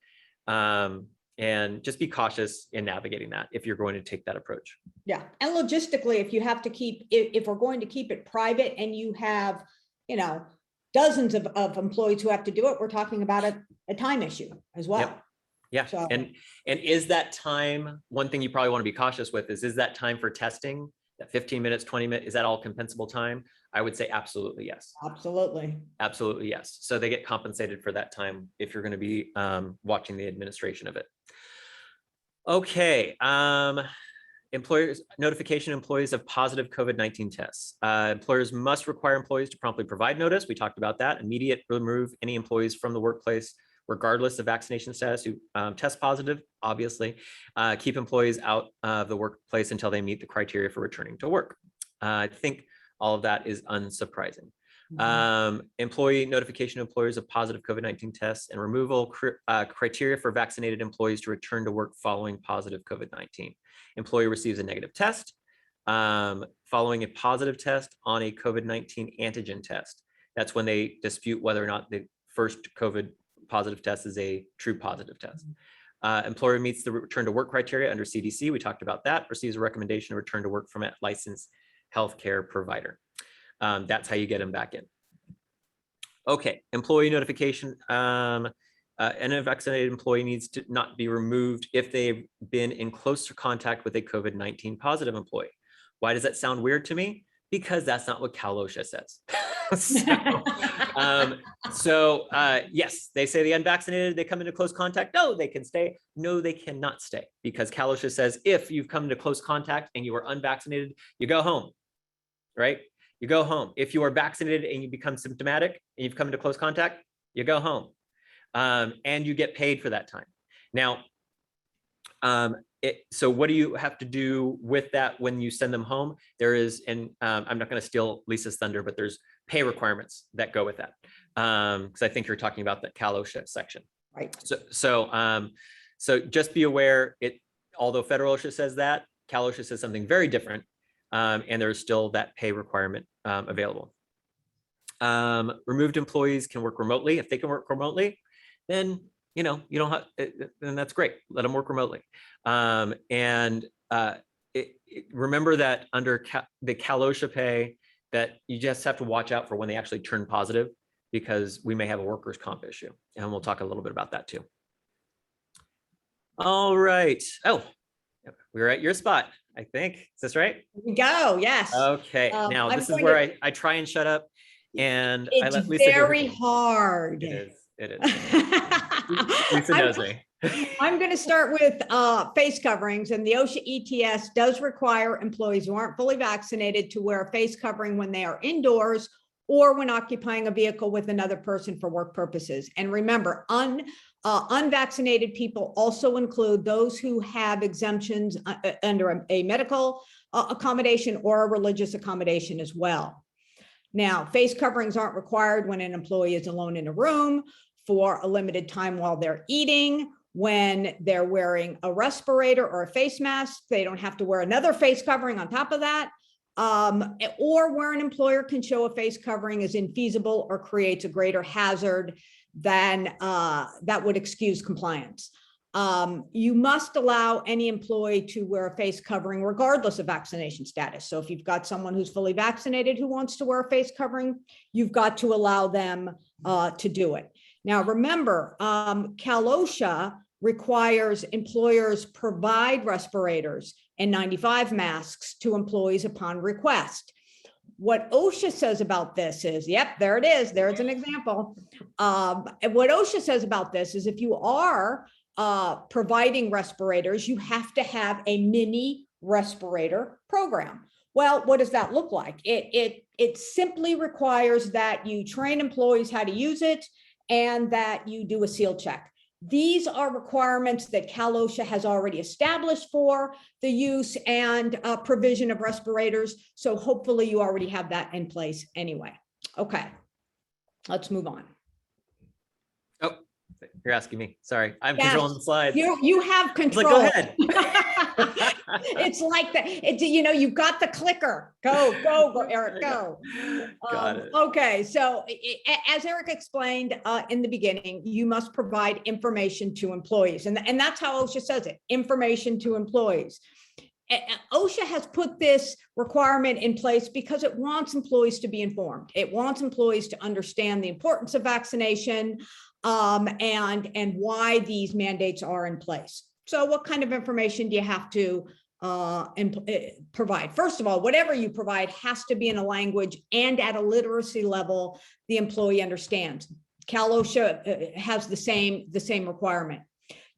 And just be cautious in navigating that if you're going to take that approach. Yeah.
And logistically, if we're going to keep it private and you have, dozens of employees who have to do it, we're talking about a time issue as well.
Yep. Yeah. So, and is that time, one thing you probably want to be cautious with is that time for testing, that 15 minutes, 20 minutes, is that all compensable time? I would say absolutely yes.
Absolutely.
Absolutely yes. So they get compensated for that time if you're going to be watching the administration of it. Okay. Employers, notification employees of positive COVID-19 tests. Employers must require employees to promptly provide notice. We talked about that. Immediate remove any employees from the workplace, regardless of vaccination status, who test positive, obviously. Keep employees out of the workplace until they meet the criteria for returning to work. I think all of that is unsurprising. Employee notification of employers of positive COVID-19 tests and removal criteria for vaccinated employees to return to work following positive COVID-19. Employee receives a negative test following a positive test on a COVID-19 antigen test. That's when they dispute whether or not the first COVID positive test is a true positive test. Employer meets the return to work criteria under CDC. We talked about that. Receives a recommendation to return to work from a licensed healthcare provider. That's how you get them back in. Okay, employee notification. An unvaccinated employee needs to not be removed if they've been in close contact with a COVID-19 positive employee. Why does that sound weird to me? Because that's not what Cal Osha says. Yes, they say the unvaccinated, they come into close contact. No, they can stay. No, they cannot stay, because Cal Osha says if you've come into close contact and you are unvaccinated, you go home, right? You go home. If you are vaccinated and you become symptomatic and you've come into close contact, you go home. And you get paid for that time. Now, so what do you have to do with that when you send them home? There is, and I'm not going to steal Lisa's thunder, but there's pay requirements that go with that. Because I think you're talking about the Cal Osha section.
Right.
So just be aware, although federal OSHA says that, Cal Osha says something very different. And there's still that pay requirement available. Removed employees can work remotely. If they can work remotely, then you don't have, then that's great. Let them work remotely. Remember that under the Cal Osha pay, that you just have to watch out for when they actually turn positive, because we may have a workers' comp issue, and we'll talk a little bit about that too. All right. Oh, we're at your spot, I think. Is this right?
Here we go. Yes.
Okay. Now
I'm
this is
going
where
to-
I try and shut up, and I
It's
let Lisa do her
very
thing.
hard.
It is. It is. Lisa knows me.
I'm going to start with face coverings, and the OSHA ETS does require employees who aren't fully vaccinated to wear a face covering when they are indoors or when occupying a vehicle with another person for work purposes. And remember, unvaccinated people also include those who have exemptions under a medical accommodation or a religious accommodation as well. Now, face coverings aren't required when an employee is alone in a room for a limited time while they're eating. When they're wearing a respirator or a face mask, they don't have to wear another face covering on top of that. Or where an employer can show a face covering is infeasible or creates a greater hazard than that would excuse compliance. You must allow any employee to wear a face covering regardless of vaccination status. So if you've got someone who's fully vaccinated who wants to wear a face covering, you've got to allow them to do it. Now, remember, Cal Osha requires employers provide respirators and 95 masks to employees upon request. What OSHA says about this is, yep, there it is. There's an example. And what OSHA says about this is if you are providing respirators, you have to have a mini respirator program. Well, what does that look like? It simply requires that you train employees how to use it and that you do a seal check. These are requirements that Cal Osha has already established for the use and provision of respirators. So hopefully you already have that in place anyway. Okay, let's move on.
Oh, you're asking me. Sorry, I'm
Yes,
controlling the slides.
You have control.
Go ahead.
It's like that. You've got the clicker. Go, Eric, go.
Got it.
Okay, so as Eric explained in the beginning, you must provide information to employees, and that's how OSHA says it: information to employees. OSHA has put this requirement in place because it wants employees to be informed. It wants employees to understand the importance of vaccination and why these mandates are in place. So what kind of information do you have to provide? First of all, whatever you provide has to be in a language and at a literacy level the employee understands. Cal Osha has the same requirement.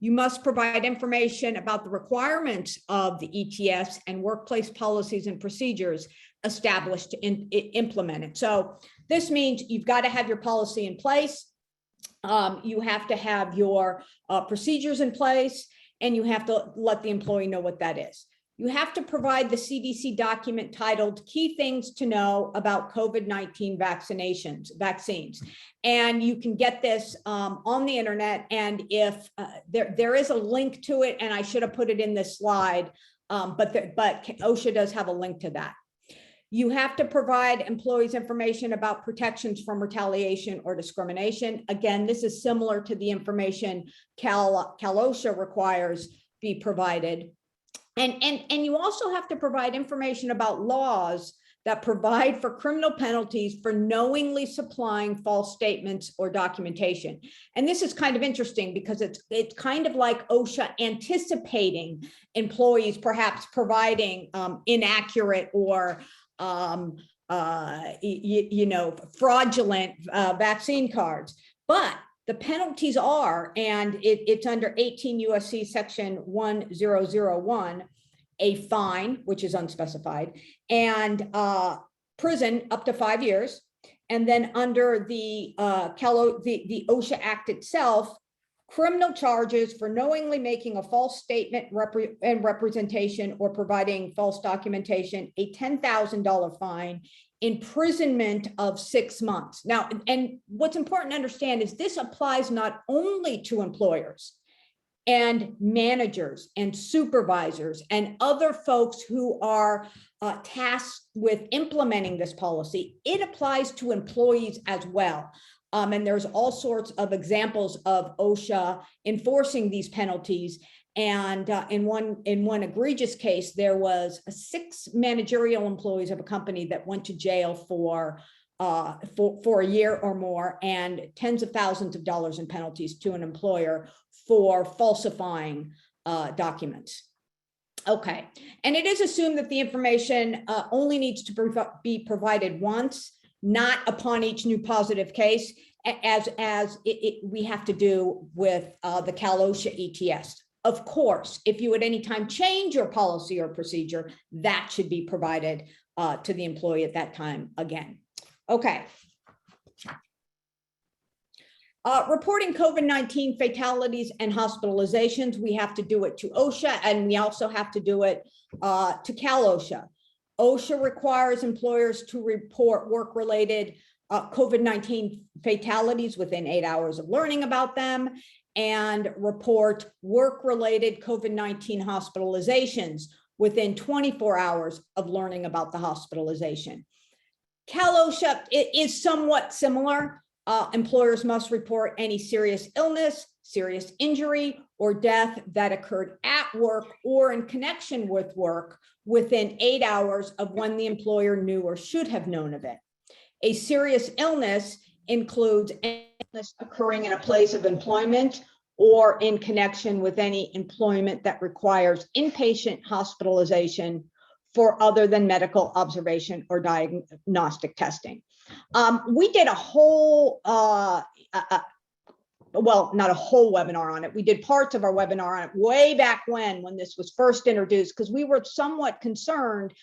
You must provide information about the requirements of the ETS and workplace policies and procedures established to implement it. So this means you've got to have your policy in place. You have to have your procedures in place, and you have to let the employee know what that is. You have to provide the CDC document titled Key Things to Know About COVID-19 Vaccines. And you can get this on the internet. And if there is a link to it, and I should have put it in this slide, but OSHA does have a link to that. You have to provide employees information about protections from retaliation or discrimination. Again, this is similar to the information Cal Osha requires be provided. And you also have to provide information about laws that provide for criminal penalties for knowingly supplying false statements or documentation. And this is kind of interesting because it's kind of like OSHA anticipating employees perhaps providing inaccurate or fraudulent vaccine cards. But the penalties are, and it's under 18 USC section 1001, a fine, which is unspecified, and prison up to 5 years. And then under the OSHA Act itself, criminal charges for knowingly making a false statement and representation or providing false documentation, a $10,000 fine, imprisonment of 6 months. Now, and what's important to understand is this applies not only to employers. and managers and supervisors and other folks who are tasked with implementing this policy. It applies to employees as well. And there's all sorts of examples of OSHA enforcing these penalties. And in one egregious case, there was 6 managerial employees of a company that went to jail for a year or more, and tens of thousands of dollars in penalties to an employer for falsifying documents. Okay, and it is assumed that the information only needs to be provided once, not upon each new positive case, as we have to do with the Cal Osha ETS. Of course, if you at any time change your policy or procedure, that should be provided to the employee at that time again. Okay. Reporting COVID-19 fatalities and hospitalizations, we have to do it to OSHA, and we also have to do it to Cal Osha. OSHA requires employers to report work-related COVID-19 fatalities within 8 hours of learning about them, and report work-related COVID-19 hospitalizations within 24 hours of learning about the hospitalization. Cal OSHA is somewhat similar. Employers must report any serious illness, serious injury, or death that occurred at work or in connection with work within 8 hours of when the employer knew or should have known of it. A serious illness includes any illness occurring in a place of employment or in connection with any employment that requires inpatient hospitalization for other than medical observation or diagnostic testing. We did a whole, well, not a whole webinar on it. We did parts of our webinar on it way back when this was first introduced, because we were somewhat concerned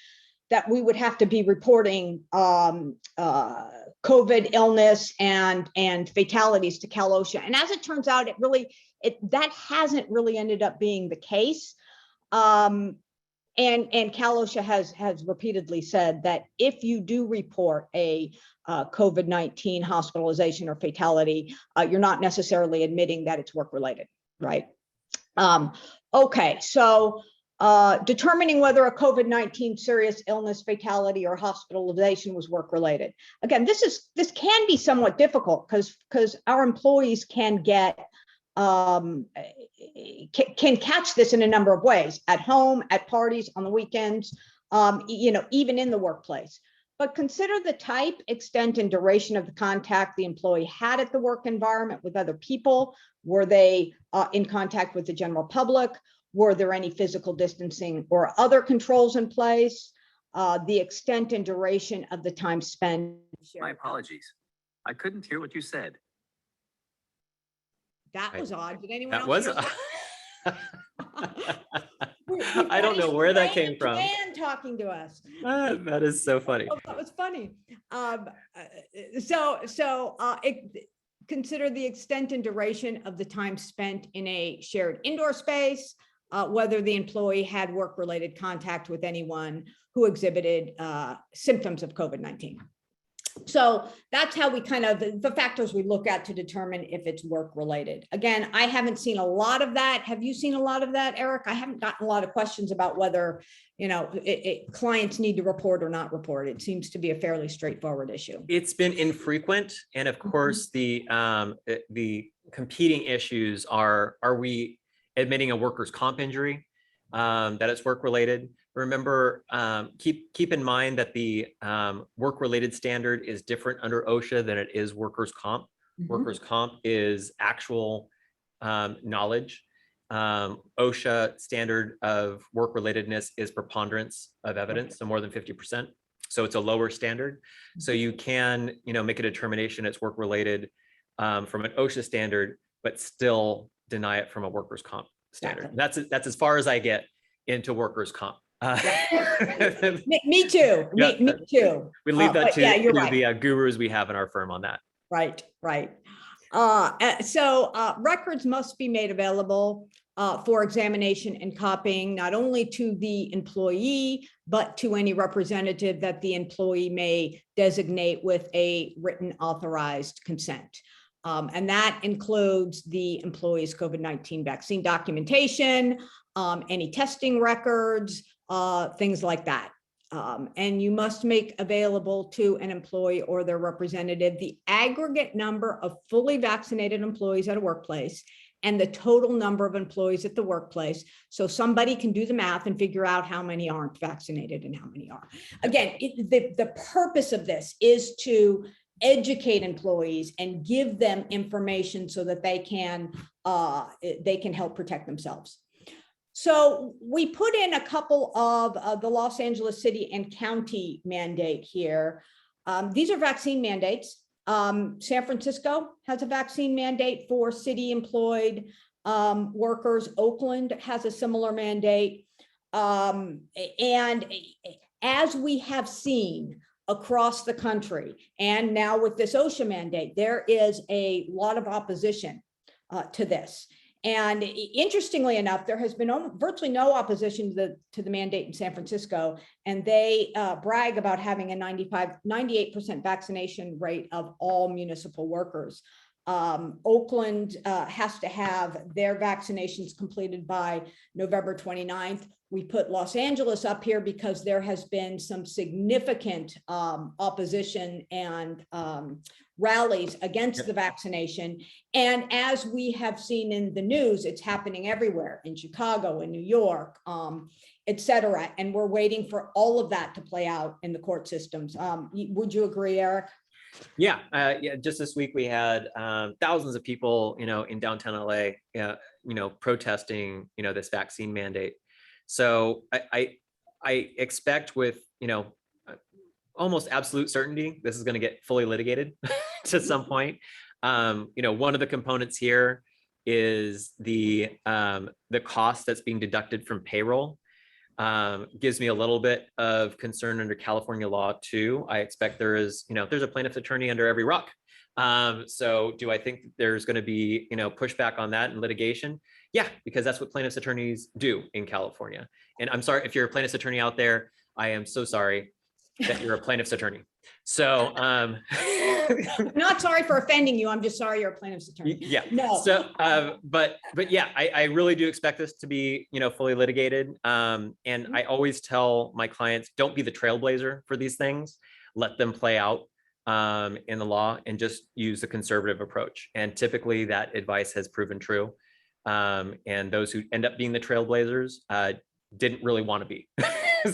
that we would have to be reporting COVID illness and fatalities to Cal OSHA. And as it turns out, that hasn't really ended up being the case. And Cal OSHA has repeatedly said that if you do report a COVID-19 hospitalization or fatality, you're not necessarily admitting that it's work-related, right? Okay, so determining whether a COVID-19 serious illness, fatality, or hospitalization was work-related. Again, this can be somewhat difficult because our employees can get can catch this in a number of ways: at home, at parties, on the weekends, even in the workplace. But consider the type, extent, and duration of the contact the employee had at the work environment with other people. Were they in contact with the general public? Were there any physical distancing or other controls in place? The extent and duration of the time spent.
My apologies. I couldn't hear what you said.
That was odd. Did anyone
That
else
was.
hear that?
I don't know where that came from.
And talking to us.
That is so funny.
Oh, that was funny. Consider the extent and duration of the time spent in a shared indoor space, whether the employee had work-related contact with anyone who exhibited symptoms of COVID-19. So that's how we the factors we look at to determine if it's work-related. Again, I haven't seen a lot of that. Have you seen a lot of that, Eric? I haven't gotten a lot of questions about whether, clients need to report or not report. It seems to be a fairly straightforward issue.
It's been infrequent. And of course, the competing issues are we admitting a workers' comp injury, that it's work-related? Remember, keep in mind that the work-related standard is different under OSHA than it is workers' comp. Workers' comp is actual knowledge. OSHA standard of work-relatedness is preponderance of evidence, so more than 50%. So it's a lower standard. So you can, make a determination it's work-related from an OSHA standard, but still deny it from a workers' comp standard. Exactly. That's as far as I get into workers' comp.
Me too.
Yeah.
Me too.
We leave that to
right.
the gurus we have in our firm on that.
Right. So records must be made available for examination and copying, not only to the employee, but to any representative that the employee may designate with a written authorized consent. And that includes the employee's COVID-19 vaccine documentation, any testing records, things like that. And you must make available to an employee or their representative the aggregate number of fully vaccinated employees at a workplace and the total number of employees at the workplace. So somebody can do the math and figure out how many aren't vaccinated and how many are. Again, the purpose of this is to educate employees and give them information so that they can help protect themselves. So we put in a couple of the Los Angeles City and County mandate here. These are vaccine mandates. San Francisco has a vaccine mandate for city employed workers. Oakland has a similar mandate. And as we have seen across the country, and now with this OSHA mandate, there is a lot of opposition to this. And interestingly enough, there has been virtually no opposition to the mandate in San Francisco, and they brag about having a 98% vaccination rate of all municipal workers. Oakland has to have their vaccinations completed by November 29th. We put Los Angeles up here because there has been some significant opposition and rallies against the vaccination. And as we have seen in the news, it's happening everywhere, in Chicago, in New York, et cetera. And we're waiting for all of that to play out in the court systems. Would you agree, Eric?
Yeah, just this week we had thousands of people, in downtown LA, protesting, this vaccine mandate. So I expect with, almost absolute certainty, this is going to get fully litigated to some point. One of the components here is the cost that's being deducted from payroll. Gives me a little bit of concern under California law too. I expect there's a plaintiff's attorney under every rock. So do I think there's going to be, pushback on that in litigation? Yeah, because that's what plaintiff's attorneys do in California. And I'm sorry if you're a plaintiff's attorney out there, I am so sorry that you're a plaintiff's attorney. So
I'm not sorry for offending you. I'm just sorry you're a plaintiff's attorney.
Yeah.
No.
So, but yeah, I really do expect this to be, fully litigated. And I always tell my clients, don't be the trailblazer for these things. Let them play out in the law and just use the conservative approach. And typically that advice has proven true. And those who end up being the trailblazers didn't really want to be.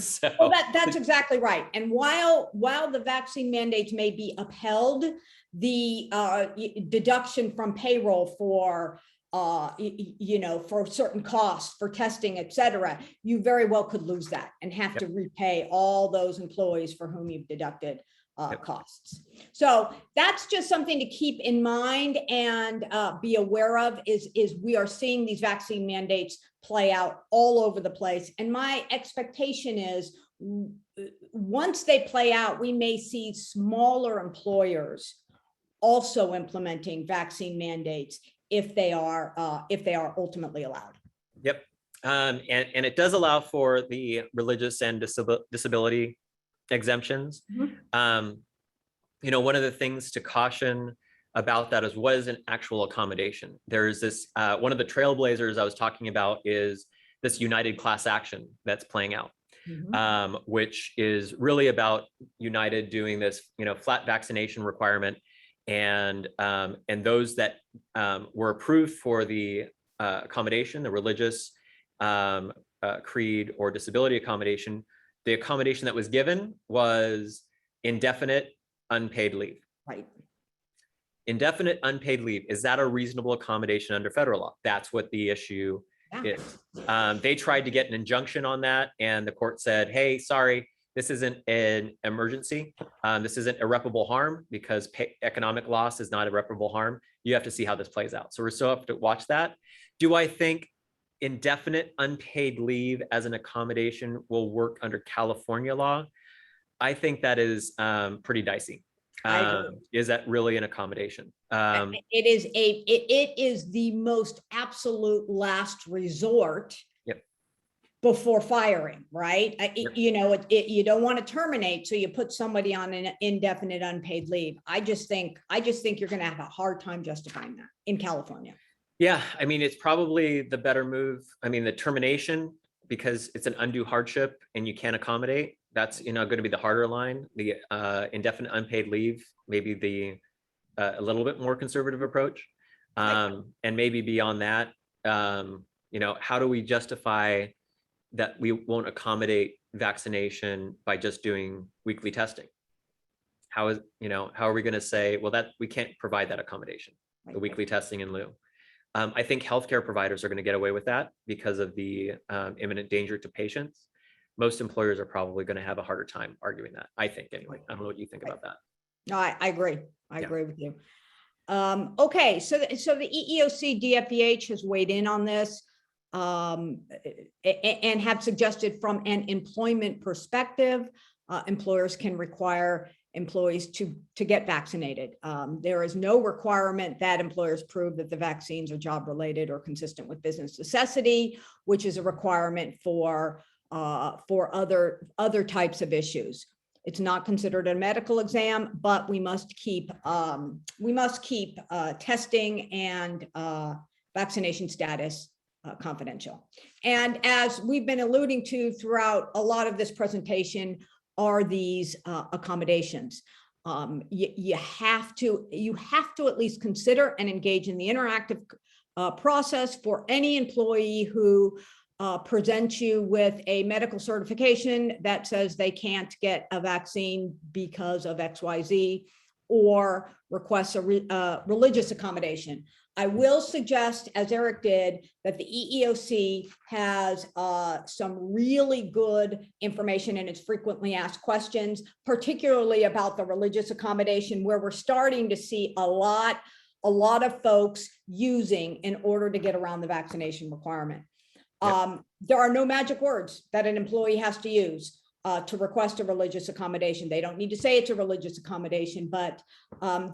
So
well, that's exactly right. And while the vaccine mandates may be upheld, the deduction from payroll for for certain costs, for testing, et cetera, you very well could lose that and have to repay all those employees for whom you've deducted costs. So that's just something to keep in mind and be aware of is we are seeing these vaccine mandates play out all over the place. And my expectation is once they play out, we may see smaller employers also implementing vaccine mandates if they are ultimately allowed.
Yep. And it does allow for the religious and disability exemptions. Mm-hmm. One of the things to caution about that is what is an actual accommodation. There's this, one of the trailblazers I was talking about is this United class action that's playing out, mm-hmm. Which is really about United doing this, flat vaccination requirement. And those that were approved for the accommodation, the religious creed or disability accommodation, the accommodation that was given was indefinite unpaid leave.
Right.
Indefinite unpaid leave. Is that a reasonable accommodation under federal law? That's what the issue is. They tried to get an injunction on that, and the court said, hey, sorry, this isn't an emergency. This isn't irreparable harm because economic loss is not irreparable harm. You have to see how this plays out. So we're still have to watch that. Do I think indefinite unpaid leave as an accommodation will work under California law? I think that is pretty dicey. Is that really an accommodation?
It is the most absolute last resort.
Yep.
before firing, right?
Yep.
You know, you don't want to terminate, so you put somebody on an indefinite unpaid leave. I just think you're going to have a hard time justifying that in California.
Yeah, I mean, it's probably the better move. I mean, the termination, because it's an undue hardship and you can't accommodate, that's, you know, going to be the harder line. The indefinite unpaid leave, maybe the a little bit more conservative approach. And maybe beyond that, you know, how do we justify that we won't accommodate vaccination by just doing weekly testing? How is, you know, how are we going to say, well, that we can't provide that accommodation, the weekly testing in lieu? I think healthcare providers are going to get away with that because of the imminent danger to patients. Most employers are probably going to have a harder time arguing that, I think, anyway. I don't know what you think about that.
No, I agree. I agree with you. Okay, so the EEOC DFEH has weighed in on this and have suggested from an employment perspective, employers can require employees to get vaccinated. There is no requirement that employers prove that the vaccines are job related or consistent with business necessity, which is a requirement for other types of issues. It's not considered a medical exam, but we must keep testing and vaccination status confidential. And as we've been alluding to throughout a lot of this presentation, are these accommodations. You have to at least consider and engage in the interactive process for any employee who presents you with a medical certification that says they can't get a vaccine because of XYZ, or requests a religious accommodation. I will suggest, as Eric did, that the EEOC has some really good information in its frequently asked questions, particularly about the religious accommodation, where we're starting to see a lot of folks using in order to get around the vaccination requirement.
Yep.
There are no magic words that an employee has to use to request a religious accommodation. They don't need to say it's a religious accommodation, but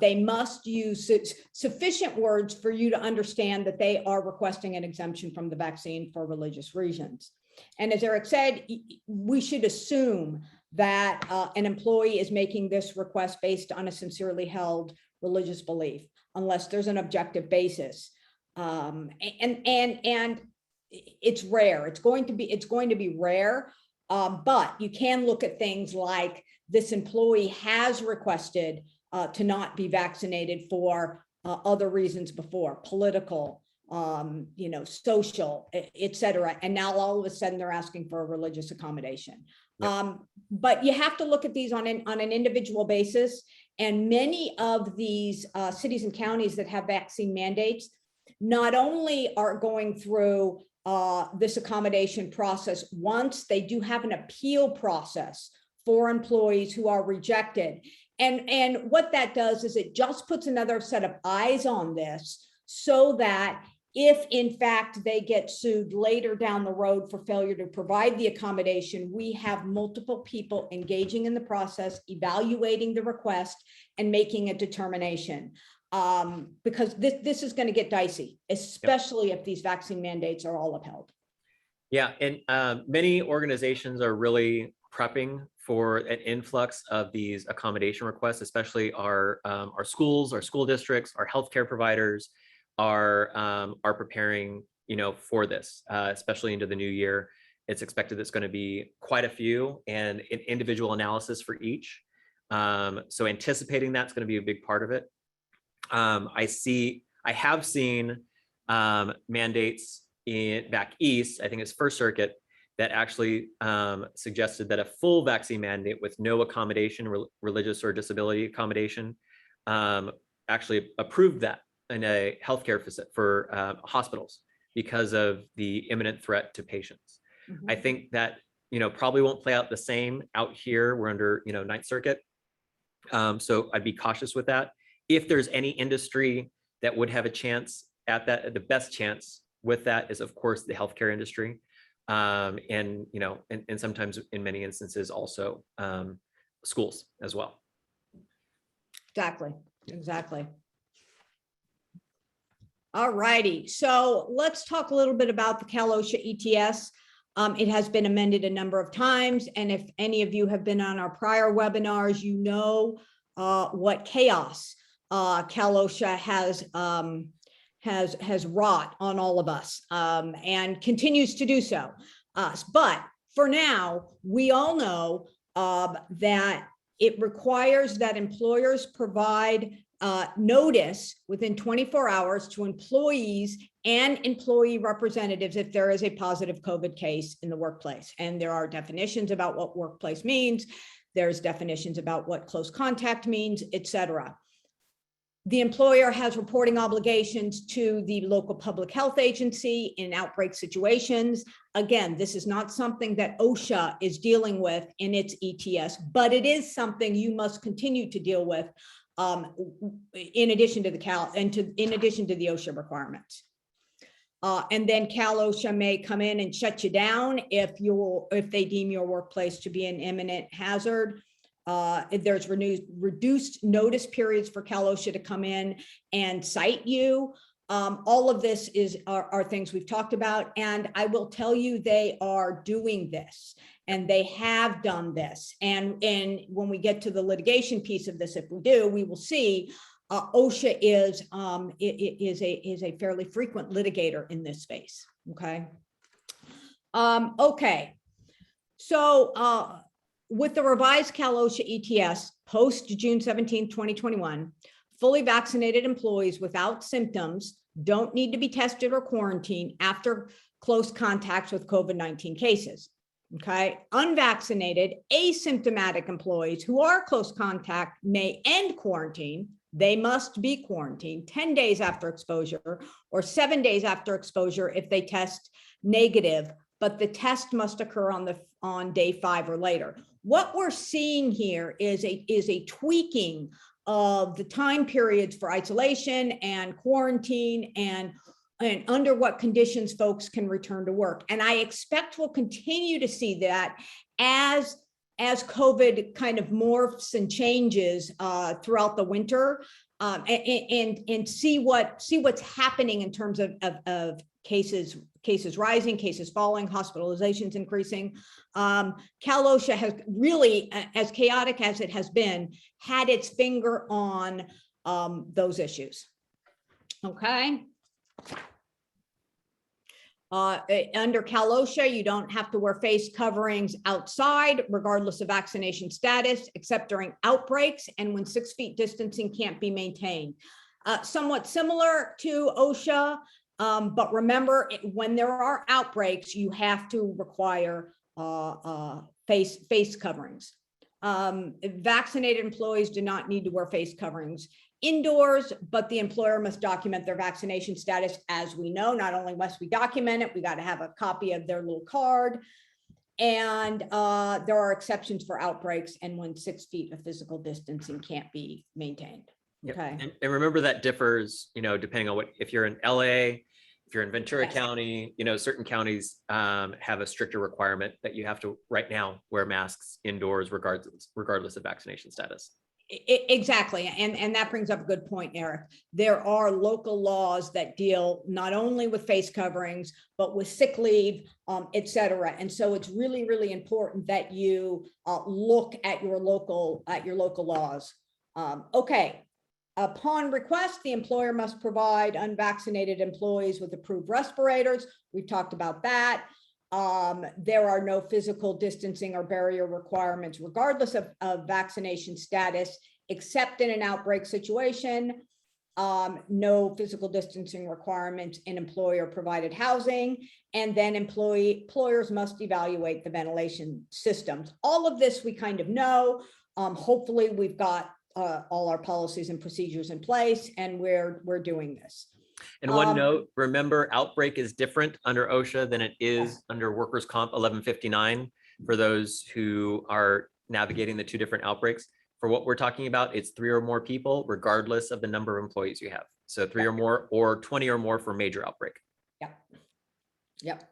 they must use sufficient words for you to understand that they are requesting an exemption from the vaccine for religious reasons. And as Eric said, we should assume that an employee is making this request based on a sincerely held religious belief, unless there's an objective basis. And it's rare. It's going to be rare. But you can look at things like this employee has requested to not be vaccinated for other reasons before, political, social, et cetera. And now all of a sudden they're asking for a religious accommodation. Yep. But you have to look at these on an individual basis. And many of these cities and counties that have vaccine mandates not only are going through this accommodation process, once they do have an appeal process for employees who are rejected. And what that does is it just puts another set of eyes on this, so that if in fact they get sued later down the road for failure to provide the accommodation, we have multiple people engaging in the process, evaluating the request and making a determination. Because this is going to get dicey, especially if these vaccine mandates are all upheld.
Yeah, and many organizations are really prepping for an influx of these accommodation requests, especially our schools, our school districts, our healthcare providers are preparing, for this, especially into the new year. It's expected it's going to be quite a few, and an individual analysis for each. So anticipating that's going to be a big part of it. I have seen mandates back east, I think it's First Circuit, that actually suggested that a full vaccine mandate with no accommodation, religious or disability accommodation, actually approved that in a healthcare facility for hospitals because of the imminent threat to patients. Mm-hmm. I think that, probably won't play out the same out here. We're under, Ninth Circuit. So I'd be cautious with that. If there's any industry that would have a chance at that, the best chance with that is, of course, the healthcare industry. And sometimes in many instances also schools as well.
Exactly. All righty. So let's talk a little bit about the Cal Osha ETS. It has been amended a number of times, and if any of you have been on our prior webinars, you know what chaos Cal Osha has wrought on all of us, and continues to do so. But for now, we all know that it requires that employers provide notice within 24 hours to employees and employee representatives if there is a positive COVID case in the workplace. And there are definitions about what workplace means. There's definitions about what close contact means, et cetera. The employer has reporting obligations to the local public health agency in outbreak situations. Again, this is not something that OSHA is dealing with in its ETS, but it is something you must continue to deal with in addition to the OSHA requirements. And then Cal Osha may come in and shut you down if they deem your workplace to be an imminent hazard. If there's reduced notice periods for Cal Osha to come in and cite you. All of this are things we've talked about, and I will tell you they are doing this, and they have done this. And when we get to the litigation piece of this, if we do, we will see OSHA is a fairly frequent litigator in this space. Okay. Okay. So with the revised Cal Osha ETS post June 17, 2021, fully vaccinated employees without symptoms don't need to be tested or quarantined after close contacts with COVID-19 cases. Okay. Unvaccinated, asymptomatic employees who are close contact may end quarantine. They must be quarantined 10 days after exposure or 7 days after exposure if they test negative, but the test must occur on day 5 or later. What we're seeing here is a tweaking of the time periods for isolation and quarantine and under what conditions folks can return to work. And I expect we'll continue to see that as COVID kind of morphs and changes throughout the winter, and see what's happening in terms of cases rising, cases falling, hospitalizations increasing. Cal Osha has really, as chaotic as it has been, had its finger on those issues. Okay. Under Cal Osha, you don't have to wear face coverings outside, regardless of vaccination status, except during outbreaks and when 6 feet distancing can't be maintained. Somewhat similar to OSHA, but remember, when there are outbreaks, you have to require face coverings. Vaccinated employees do not need to wear face coverings indoors, but the employer must document their vaccination status. As we know, not only must we document it, we got to have a copy of their little card. And there are exceptions for outbreaks and when 6 feet of physical distancing can't be maintained. Okay.
Yep. And remember that differs, depending on if you're in LA, if you're in Ventura County, certain counties have a stricter requirement that you have to right now wear masks indoors regardless of vaccination status.
Exactly. And that brings up a good point, Eric. There are local laws that deal not only with face coverings, but with sick leave, et cetera. And so it's really, really important that you look at your local laws. Okay. Upon request, the employer must provide unvaccinated employees with approved respirators. We've talked about that. There are no physical distancing or barrier requirements, regardless of vaccination status, except in an outbreak situation. No physical distancing requirements in employer provided housing. And then employers must evaluate the ventilation systems. All of this we kind of know. Hopefully we've got all our policies and procedures in place, and we're doing this.
And one note, remember, outbreak is different under OSHA than it is under Workers' Comp 1159 for those who are navigating the two different outbreaks. For what we're talking about, it's 3 or more people, regardless of the number of employees you have. So 3 or more, or 20 or more for major outbreak.
Yep.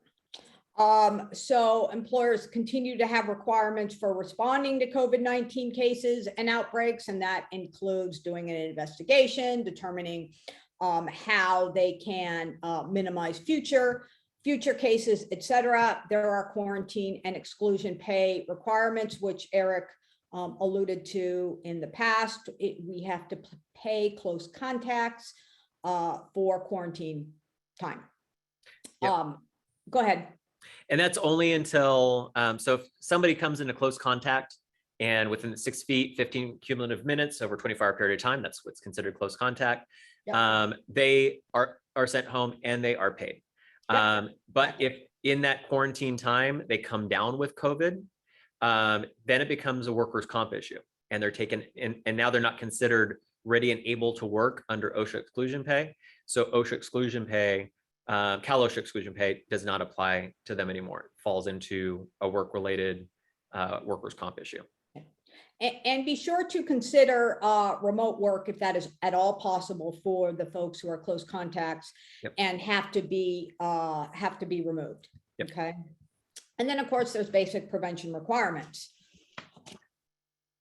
So employers continue to have requirements for responding to COVID-19 cases and outbreaks, and that includes doing an investigation, determining how they can minimize future future cases, et cetera, there are quarantine and exclusion pay requirements, which Eric alluded to in the past. We have to pay close contacts for quarantine time.
Yep.
Go ahead.
And that's only until, so if somebody comes into close contact and within 6 feet, 15 cumulative minutes over 24-hour period of time, that's what's considered close contact.
Yep.
They are sent home and they are paid.
Yep.
But if in that quarantine time, they come down with COVID, then it becomes a workers' comp issue, and they're taken in, and now they're not considered ready and able to work under OSHA exclusion pay. So OSHA exclusion pay, Cal OSHA exclusion pay does not apply to them anymore. It falls into a work-related workers' comp issue.
And be sure to consider remote work if that is at all possible for the folks who are close contacts.
Yep.
And have to be removed.
Yep.
Okay. And then of course there's basic prevention requirements.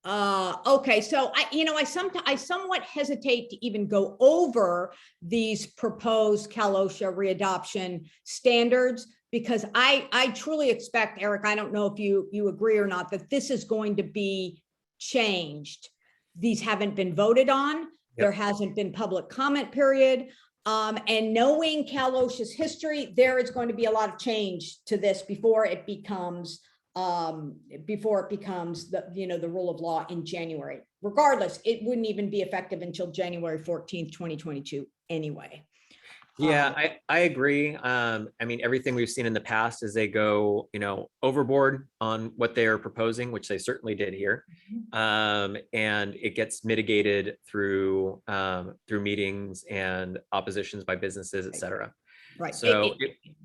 Okay, so I somewhat hesitate to even go over these proposed Cal OSHA readoption standards, because I truly expect, Eric, I don't know if you agree or not, that this is going to be changed. These haven't been voted on. Yep. There hasn't been public comment period. And knowing Cal OSHA's history, there is going to be a lot of change to this before it becomes the rule of law in January. Regardless, it wouldn't even be effective until January 14th, 2022 anyway.
Yeah, I agree. I mean, everything we've seen in the past is they go, overboard on what they are proposing, which they certainly did here. And it gets mitigated through meetings and oppositions by businesses, et cetera.
Right.
So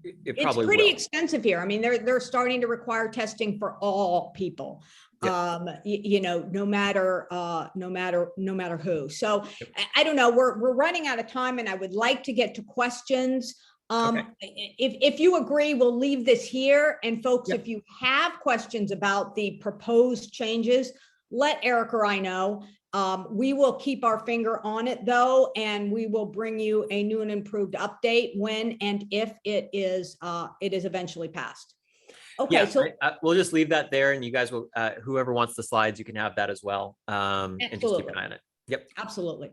it probably
it's pretty
will.
extensive here. I mean, they're starting to require testing for all people. Yep. No matter who. So yep. I don't know, we're running out of time, and I would like to get to questions. Okay. If you agree, we'll leave this here. And folks, yep. If you have questions about the proposed changes, let Eric or I know. We will keep our finger on it though, and we will bring you a new and improved update when and if it is eventually passed. Okay, yeah, so
we'll just leave that there, and you guys will, whoever wants the slides, you can have that as well, and just keep an eye on it. Yep,
absolutely.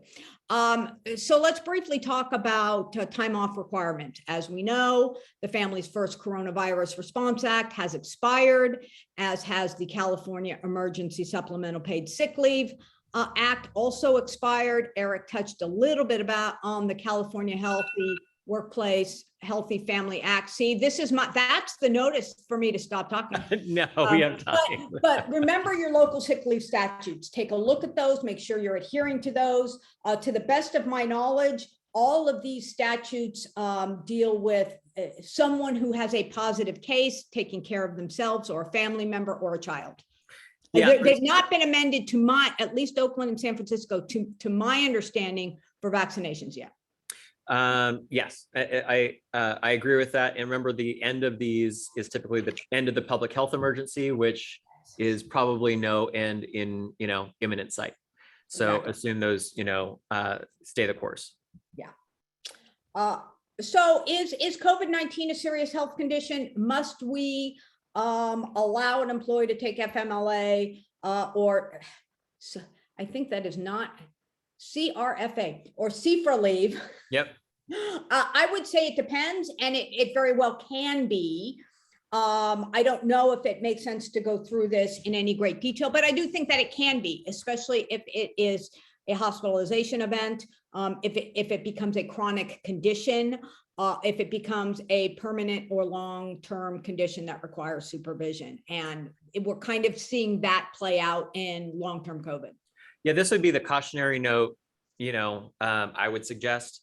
So let's briefly talk about time off requirement. As we know, the Families First Coronavirus Response Act has expired, as has the California Emergency Supplemental Paid Sick Leave Act also expired. Eric touched a little bit on the California Healthy Workplace Healthy Family Act. See, that's the notice for me to stop talking.
No, we have time.
But remember your local sick leave statutes. Take a look at those, make sure you're adhering to those. To the best of my knowledge, all of these statutes deal with someone who has a positive case taking care of themselves or a family member or a child. Yeah, they've not been amended to at least Oakland and San Francisco, to my understanding, for vaccinations yet.
Yes, I agree with that. And remember, the end of these is typically the end of the public health emergency, which is probably no end in, imminent sight. So exactly. Assume those, stay the course.
Yeah. So is COVID-19 a serious health condition? Must we allow an employee to take FMLA or I think that is not CRFA or CFRA leave.
Yep.
I would say it depends, and it very well can be. I don't know if it makes sense to go through this in any great detail, but I do think that it can be, especially if it is a hospitalization event, if it becomes a chronic condition, if it becomes a permanent or long-term condition that requires supervision. And we're kind of seeing that play out in long-term COVID.
Yeah, this would be the cautionary note, I would suggest.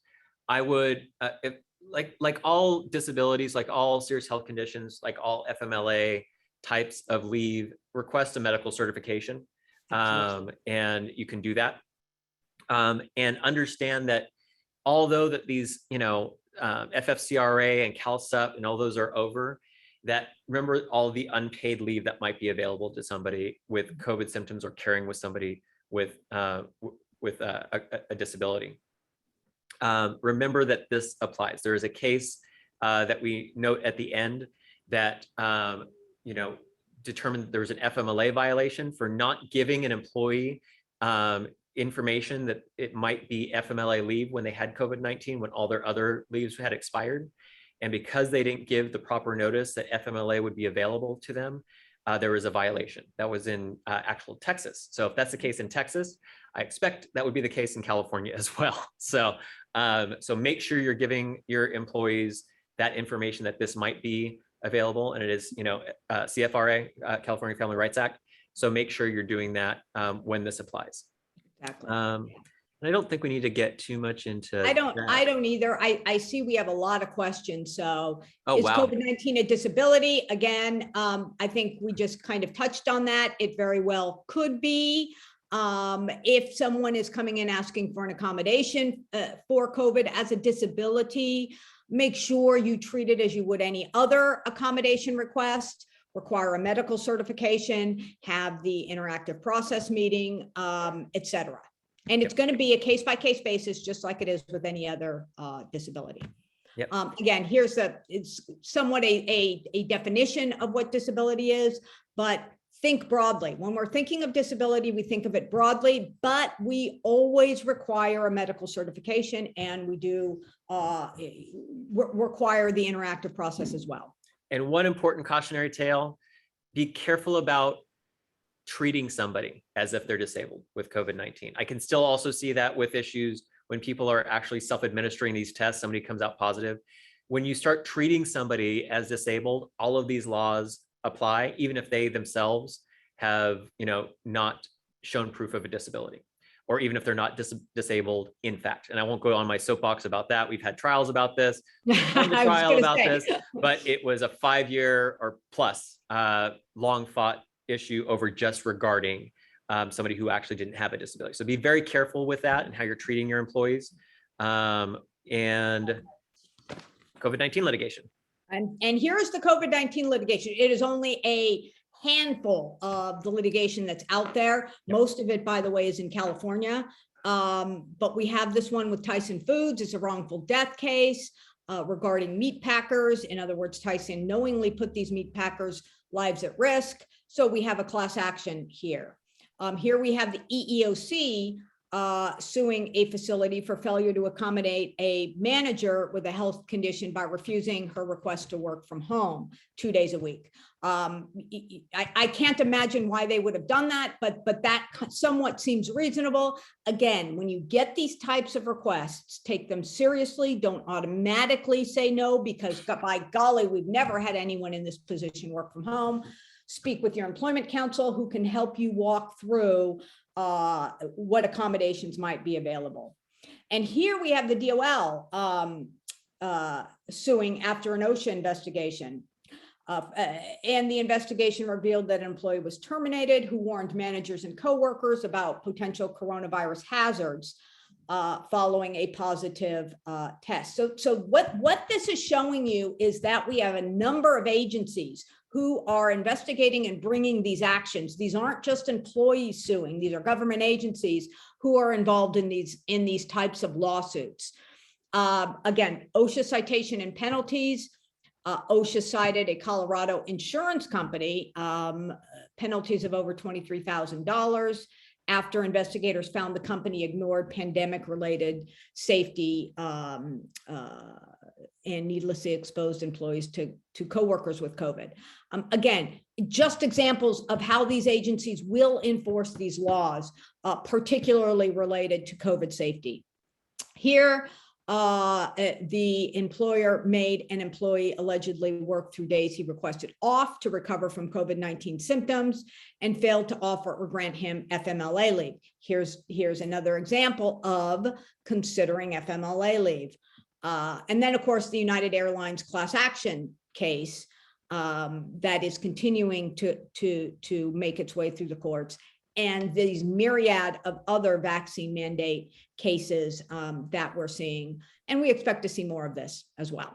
I would, if, like all disabilities, like all serious health conditions, like all FMLA types of leave, request a medical certification. And you can do that. And understand that although that these, FFCRA and CalSUP and all those are over, that remember all the unpaid leave that might be available to somebody with COVID symptoms or caring with somebody with a disability. Remember that this applies. There is a case that we note at the end that, determined that there was an FMLA violation for not giving an employee information that it might be FMLA leave when they had COVID-19, when all their other leaves had expired. And because they didn't give the proper notice that FMLA would be available to them, there was a violation. That was in actual Texas. So if that's the case in Texas, I expect that would be the case in California as well. So, so make sure you're giving your employees that information that this might be available, and it is, CFRA, California Family Rights Act. So make sure you're doing that when this applies.
Exactly.
And I don't think we need to get too much into.
I don't either. I see we have a lot of questions. So
Oh,
is
wow.
COVID-19 a disability? Again, I think we just kind of touched on that. It very well could be. If someone is coming in asking for an accommodation for COVID as a disability, make sure you treat it as you would any other accommodation request. Require a medical certification, have the interactive process meeting, et cetera. And it's going to be a case-by-case basis, just like it is with any other disability.
Yep.
Again, it's somewhat a definition of what disability is, but think broadly. When we're thinking of disability, we think of it broadly, but we always require a medical certification, and we do require the interactive process as well.
And one important cautionary tale, be careful about treating somebody as if they're disabled with COVID-19. I can still also see that with issues when people are actually self-administering these tests, somebody comes out positive. When you start treating somebody as disabled, all of these laws apply, even if they themselves have, not shown proof of a disability, or even if they're not disabled in fact. And I won't go on my soapbox about that. We've had trials about this, but it was a 5-year or plus long fought issue over just regarding somebody who actually didn't have a disability. So be very careful with that and how you're treating your employees. And COVID-19 litigation.
And here's the COVID-19 litigation. It is only a handful of the litigation that's out there. Yep. Most of it, by the way, is in California. But we have this one with Tyson Foods. It's a wrongful death case regarding meat packers. In other words, Tyson knowingly put these meat packers' lives at risk. So we have a class action here. Here we have the EEOC suing a facility for failure to accommodate a manager with a health condition by refusing her request to work from home 2 days a week. I can't imagine why they would have done that, but that somewhat seems reasonable. Again, when you get these types of requests, take them seriously. Don't automatically say no, because by golly, we've never had anyone in this position work from home. Speak with your employment counsel, who can help you walk through what accommodations might be available. And here we have the DOL suing after an OSHA investigation. And the investigation revealed that an employee was terminated who warned managers and coworkers about potential coronavirus hazards following a positive test. So what this is showing you is that we have a number of agencies who are investigating and bringing these actions. These aren't just employees suing, these are government agencies who are involved in these types of lawsuits. Again, OSHA citation and penalties. OSHA cited a Colorado insurance company, penalties of over $23,000 after investigators found the company ignored pandemic-related safety and needlessly exposed employees to coworkers with COVID. Again, just examples of how these agencies will enforce these laws, particularly related to COVID safety. Here, the employer made an employee allegedly work through days he requested off to recover from COVID-19 symptoms and failed to offer or grant him FMLA leave. Here's another example of considering FMLA leave. And then, of course, the United Airlines class action case that is continuing to make its way through the courts, and these myriad of other vaccine mandate cases that we're seeing. And we expect to see more of this as well.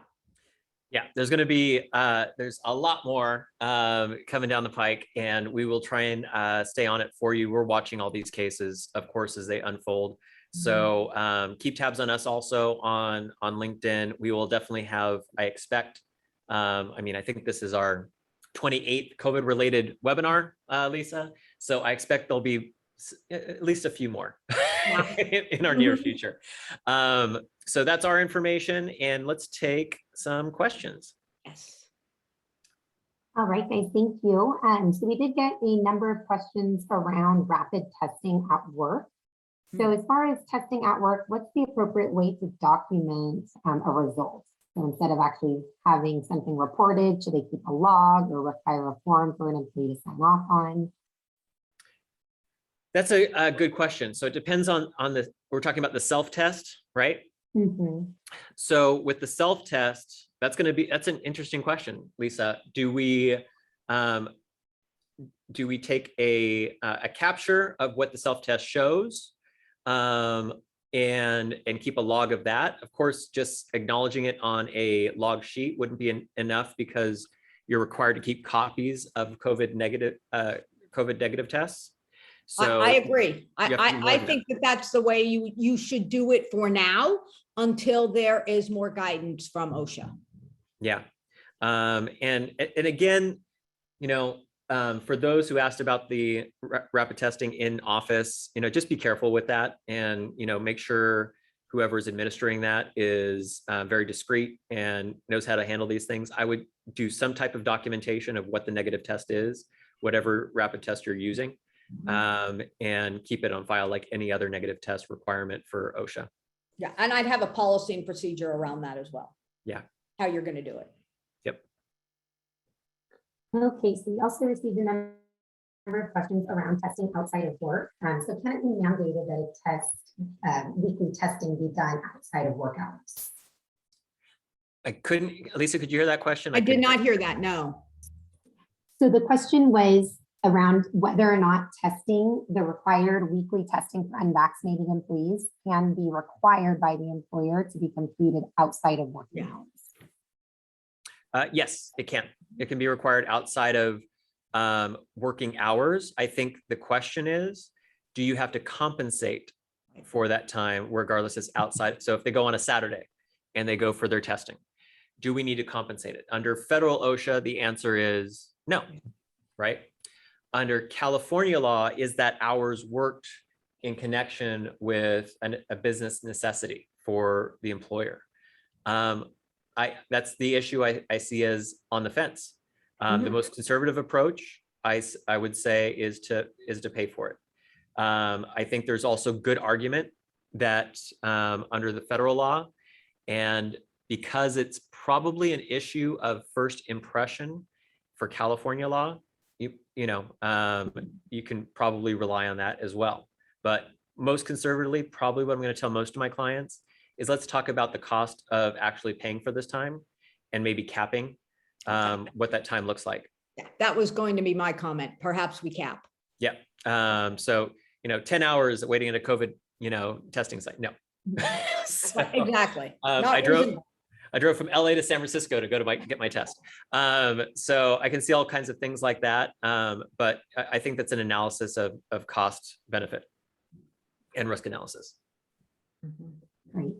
Yeah, there's going to be, there's a lot more coming down the pike, and we will try and stay on it for you. We're watching all these cases, of course, as they unfold. So keep tabs on us also on LinkedIn. We will definitely have, I expect, I mean, I think this is our 28th COVID related webinar, Lisa. So I expect there'll be at least a few more in our near future. So that's our information, and let's take some questions.
Yes.
All right, guys, thank you. So we did get a number of questions around rapid testing at work. So as far as testing at work, what's the appropriate way to document a result? So instead of actually having something reported, should they keep a log or require a form for an employee to sign off on?
That's a good question. So it depends on we're talking about the self-test, right?
Mm-hmm.
So with the self-test, that's an interesting question, Lisa. Do we take a capture of what the self-test shows and keep a log of that? Of course, just acknowledging it on a log sheet wouldn't be enough, because you're required to keep copies of COVID negative tests. So
I agree. I
that.
think that that's the way you should do it for now, until there is more guidance from OSHA.
Yeah. And again, for those who asked about the rapid testing in office, just be careful with that, and, make sure whoever's administering that is very discreet and knows how to handle these things. I would do some type of documentation of what the negative test is, whatever rapid test you're using, and keep it on file like any other negative test requirement for OSHA.
Yeah, and I'd have a policy and procedure around that as well.
Yeah.
How you're going to do it.
Yep.
Okay, so we also received a number of questions around testing outside of work. So can it be mandated that weekly testing be done outside of work hours?
I couldn't, Lisa, could you hear that question?
I did not hear that, no.
So the question was around whether or not testing, the required weekly testing for unvaccinated employees, can be required by the employer to be completed outside of working hours.
Yes, it can. It can be required outside of working hours. I think the question is, do you have to compensate for that time, regardless it's outside? So if they go on a Saturday and they go for their testing, do we need to compensate it? Under federal OSHA, the answer is no, right? Under California law, is that hours worked in connection with a business necessity for the employer? That's the issue I see as on the fence. The most conservative approach, I would say, is to pay for it. I think there's also good argument that under the federal law, and because it's probably an issue of first impression for California law, you can probably rely on that as well. But most conservatively, probably what I'm going to tell most of my clients is, let's talk about the cost of actually paying for this time and maybe capping what that time looks like.
Yeah, that was going to be my comment. Perhaps we cap.
Yeah. So, 10 hours waiting at a COVID, testing site. No. So,
Exactly.
I drove from LA to San Francisco to get my test. So I can see all kinds of things like that. But I think that's an analysis of cost benefit and risk analysis.
Great.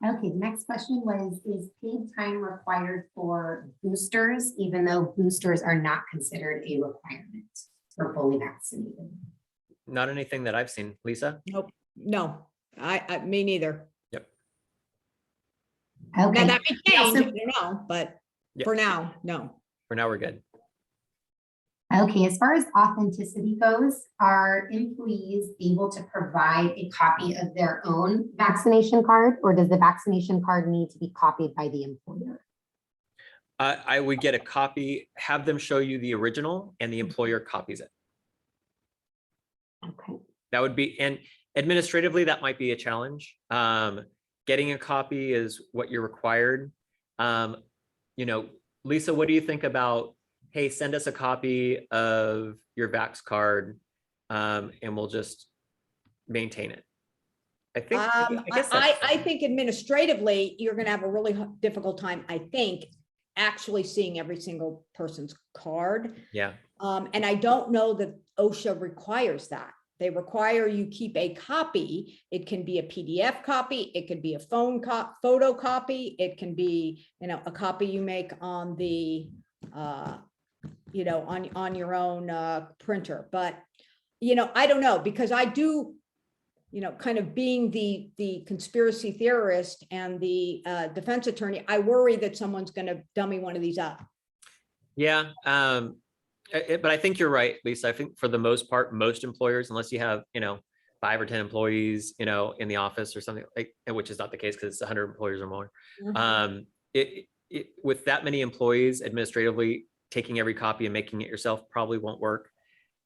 Okay, the next question was, is paid time required for boosters, even though boosters are not considered a requirement for fully vaccinated?
Not anything that I've seen. Lisa?
Nope. No, me neither.
Yep.
Okay.
Now that may change, but
Yep.
for now, no.
For now, we're good.
Okay, as far as authenticity goes, are employees able to provide a copy of their own vaccination card, or does the vaccination card need to be copied by the employer?
I would get a copy, have them show you the original, and the employer copies it.
Okay.
That would be, and administratively, that might be a challenge. Getting a copy is what you're required. Lisa, what do you think about, hey, send us a copy of your Vax card, and we'll just maintain it? I think,
I think administratively, you're going to have a really difficult time, I think, actually seeing every single person's card.
Yeah.
And I don't know that OSHA requires that. They require you keep a copy. It can be a PDF copy. It could be a photo copy. It can be, a copy you make on the, on your own printer. But, I don't know, because I do, kind of being the conspiracy theorist and the defense attorney, I worry that someone's going to dummy one of these up.
Yeah. But I think you're right, Lisa. I think for the most part, most employers, unless you have, 5 or 10 employees, in the office or something like, which is not the case because it's 100 employees or more. With that many employees, administratively, taking every copy and making it yourself probably won't work.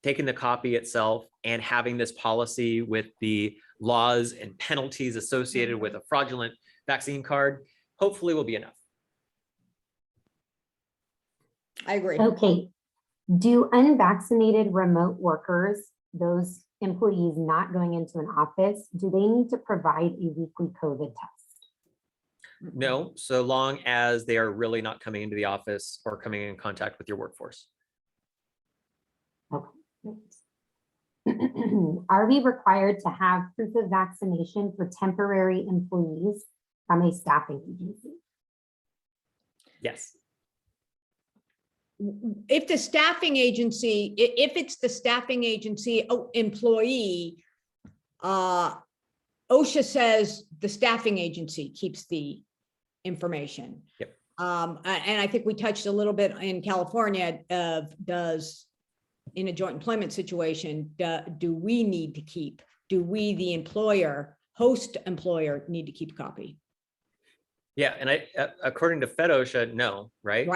Taking the copy itself and having this policy with the laws and penalties associated with a fraudulent vaccine card, hopefully will be enough.
I agree.
Okay. Do unvaccinated remote workers, those employees not going into an office, do they need to provide a weekly COVID test?
No, so long as they are really not coming into the office or coming in contact with your workforce.
Okay. Are we required to have proof of vaccination for temporary employees from a staffing agency?
Yes.
If it's the staffing agency employee, OSHA says the staffing agency keeps the information.
Yep.
And I think we touched a little bit in California of in a joint employment situation, do we need to keep, do we, the host employer, need to keep a copy?
Yeah, and according to Fed OSHA, no, right?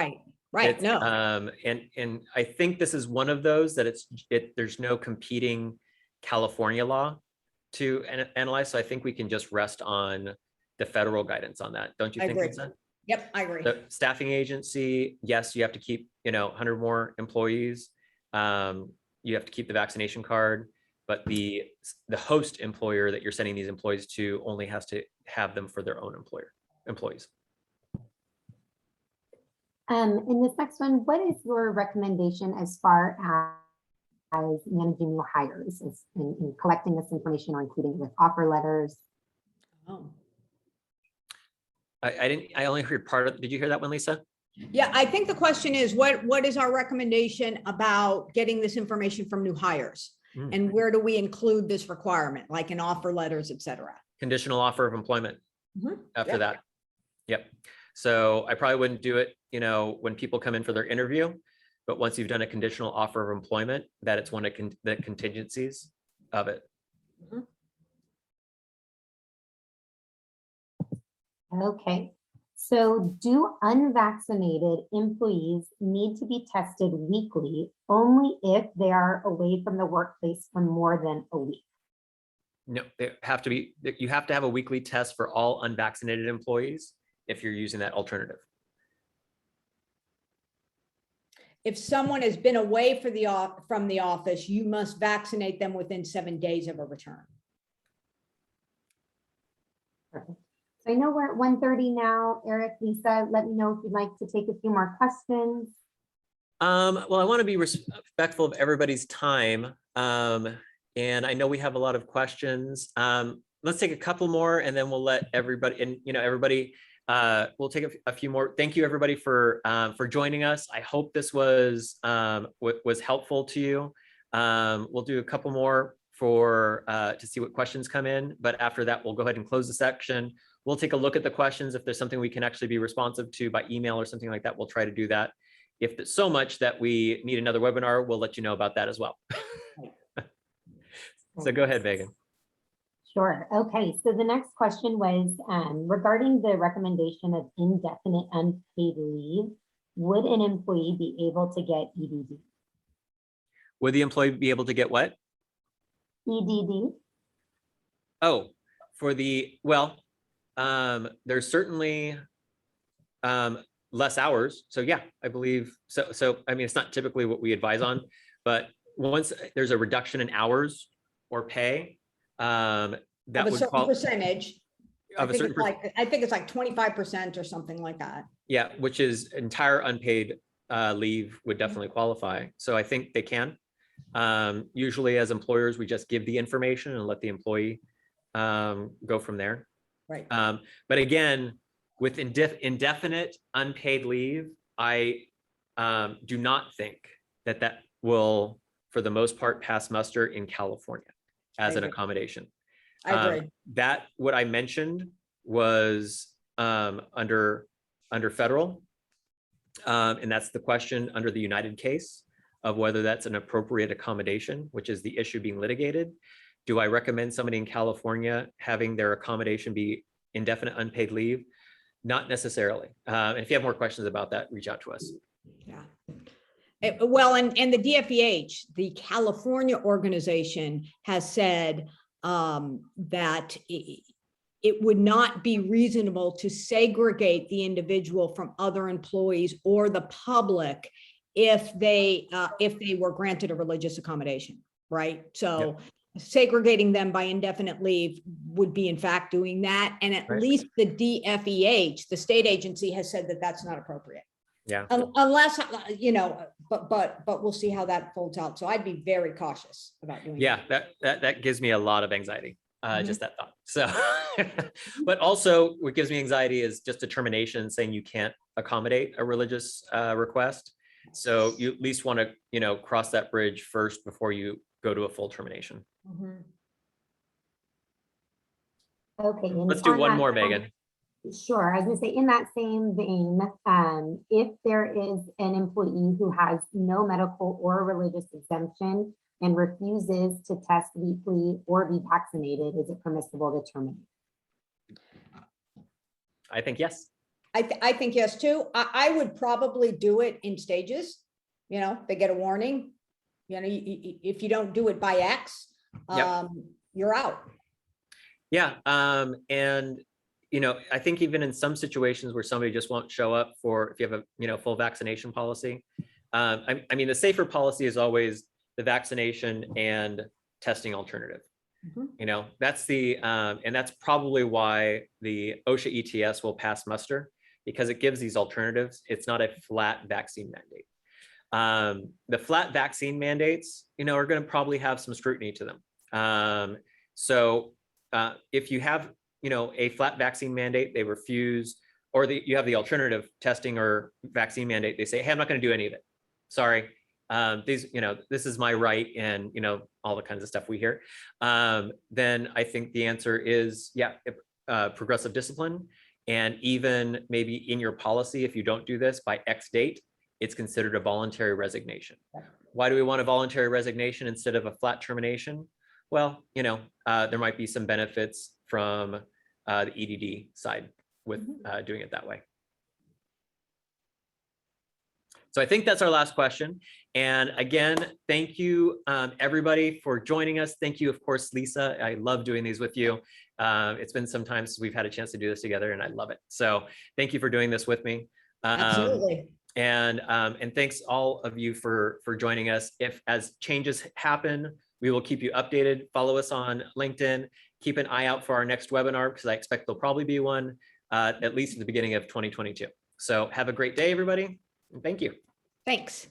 Right, no.
And I think this is one of those that there's no competing California law to analyze. So I think we can just rest on the federal guidance on that. Don't you think, Lisa?
Yep, I agree.
The staffing agency, yes, you have to keep, 100 more employees. You have to keep the vaccination card, but the host employer that you're sending these employees to only has to have them for their own employees.
In this next one, what is your recommendation as far as managing new hires in collecting this information or including it with offer letters?
Oh.
I only heard part of, did you hear that one, Lisa?
Yeah, I think the question is, what is our recommendation about getting this information from new hires? And where do we include this requirement, like in offer letters, et cetera?
Conditional offer of employment after
Yep.
that. Yep. So I probably wouldn't do it, when people come in for their interview, but once you've done a conditional offer of employment, that it's one of the contingencies of it.
Okay. So do unvaccinated employees need to be tested weekly only if they are away from the workplace for more than a week?
No, you have to have a weekly test for all unvaccinated employees if you're using that alternative.
If someone has been away from the office, you must vaccinate them within 7 days of a return.
Perfect. So I know we're at 1:30 now. Eric, Lisa, let me know if you'd like to take a few more questions.
Well, I want to be respectful of everybody's time. And I know we have a lot of questions. Let's take a couple more and then we'll let everybody, and everybody, we'll take a few more. Thank you everybody for joining us. I hope this was helpful to you. We'll do a couple more to see what questions come in, but after that, we'll go ahead and close the section. We'll take a look at the questions. If there's something we can actually be responsive to by email or something like that, we'll try to do that. If it's so much that we need another webinar, we'll let you know about that as well. So go ahead, Megan.
Sure. Okay. So the next question was regarding the recommendation of indefinite unpaid leave. Would an employee be able to get EDD?
Would the employee be able to get what?
EDD?
Oh, there's certainly less hours. So yeah, I believe so. So, I mean, it's not typically what we advise on, but once there's a reduction in hours or pay, that
Of a
would
certain percentage.
of a certain
I think it's like 25% or something like that.
yeah, which is entire unpaid leave would definitely qualify. So I think they can. Usually as employers, we just give the information and let the employee go from there.
Right.
But again, with indefinite unpaid leave, I do not think that that will, for the most part, pass muster in California as
I
an
agree.
accommodation.
I agree.
That what I mentioned was under federal, and that's the question under the United case of whether that's an appropriate accommodation, which is the issue being litigated. Do I recommend somebody in California having their accommodation be indefinite unpaid leave? Not necessarily. And if you have more questions about that, reach out to us.
Yeah. Well, and the DFEH, the California organization, has said that it would not be reasonable to segregate the individual from other employees or the public if they were granted a religious accommodation, right? So segregating them by indefinite leave would be in fact doing that. And at least the DFEH, the state agency, has said that that's not appropriate.
Yeah.
Unless, but we'll see how that folds out. So I'd be very cautious about doing that.
Yeah, that gives me a lot of anxiety, just that thought. So, but also what gives me anxiety is just a termination saying you can't accommodate a religious request. So you at least want to, cross that bridge first before you go to a full termination.
Okay. and
Let's do
on
one
that
more,
point-
Megan.
Sure. I was going to say, in that same vein, if there is an employee who has no medical or religious exemption and refuses to test weekly or be vaccinated, is it permissible to terminate?
I think yes.
I think yes too. I would probably do it in stages. They get a warning. If you don't do it by X, you're out.
Yeah. And I think even in some situations where somebody just won't show up for, if you have a full vaccination policy, I mean, the safer policy is always the vaccination and testing alternative. That's the and that's probably why the OSHA ETS will pass muster, because it gives these alternatives. It's not a flat vaccine mandate. The flat vaccine mandates, are going to probably have some scrutiny to them. So if you have, a flat vaccine mandate, they refuse, or you have the alternative testing or vaccine mandate, they say, hey, I'm not going to do any of it. Sorry. This is my right, and all the kinds of stuff we hear. Then I think the answer is, progressive discipline. And even maybe in your policy, if you don't do this by X date, it's considered a voluntary resignation. Why do we want a voluntary resignation instead of a flat termination? Well, there might be some benefits from the EDD side with doing it that way. So I think that's our last question. And again, thank you, everybody, for joining us. Thank you, of course, Lisa. I love doing these with you. It's been some time since we've had a chance to do this together, and I love it. So thank you for doing this with me.
Absolutely.
And thanks all of you for joining us. If as changes happen, we will keep you updated. Follow us on LinkedIn. Keep an eye out for our next webinar, because I expect there'll probably be one at least at the beginning of 2022. So have a great day, everybody. And thank you.
Thanks.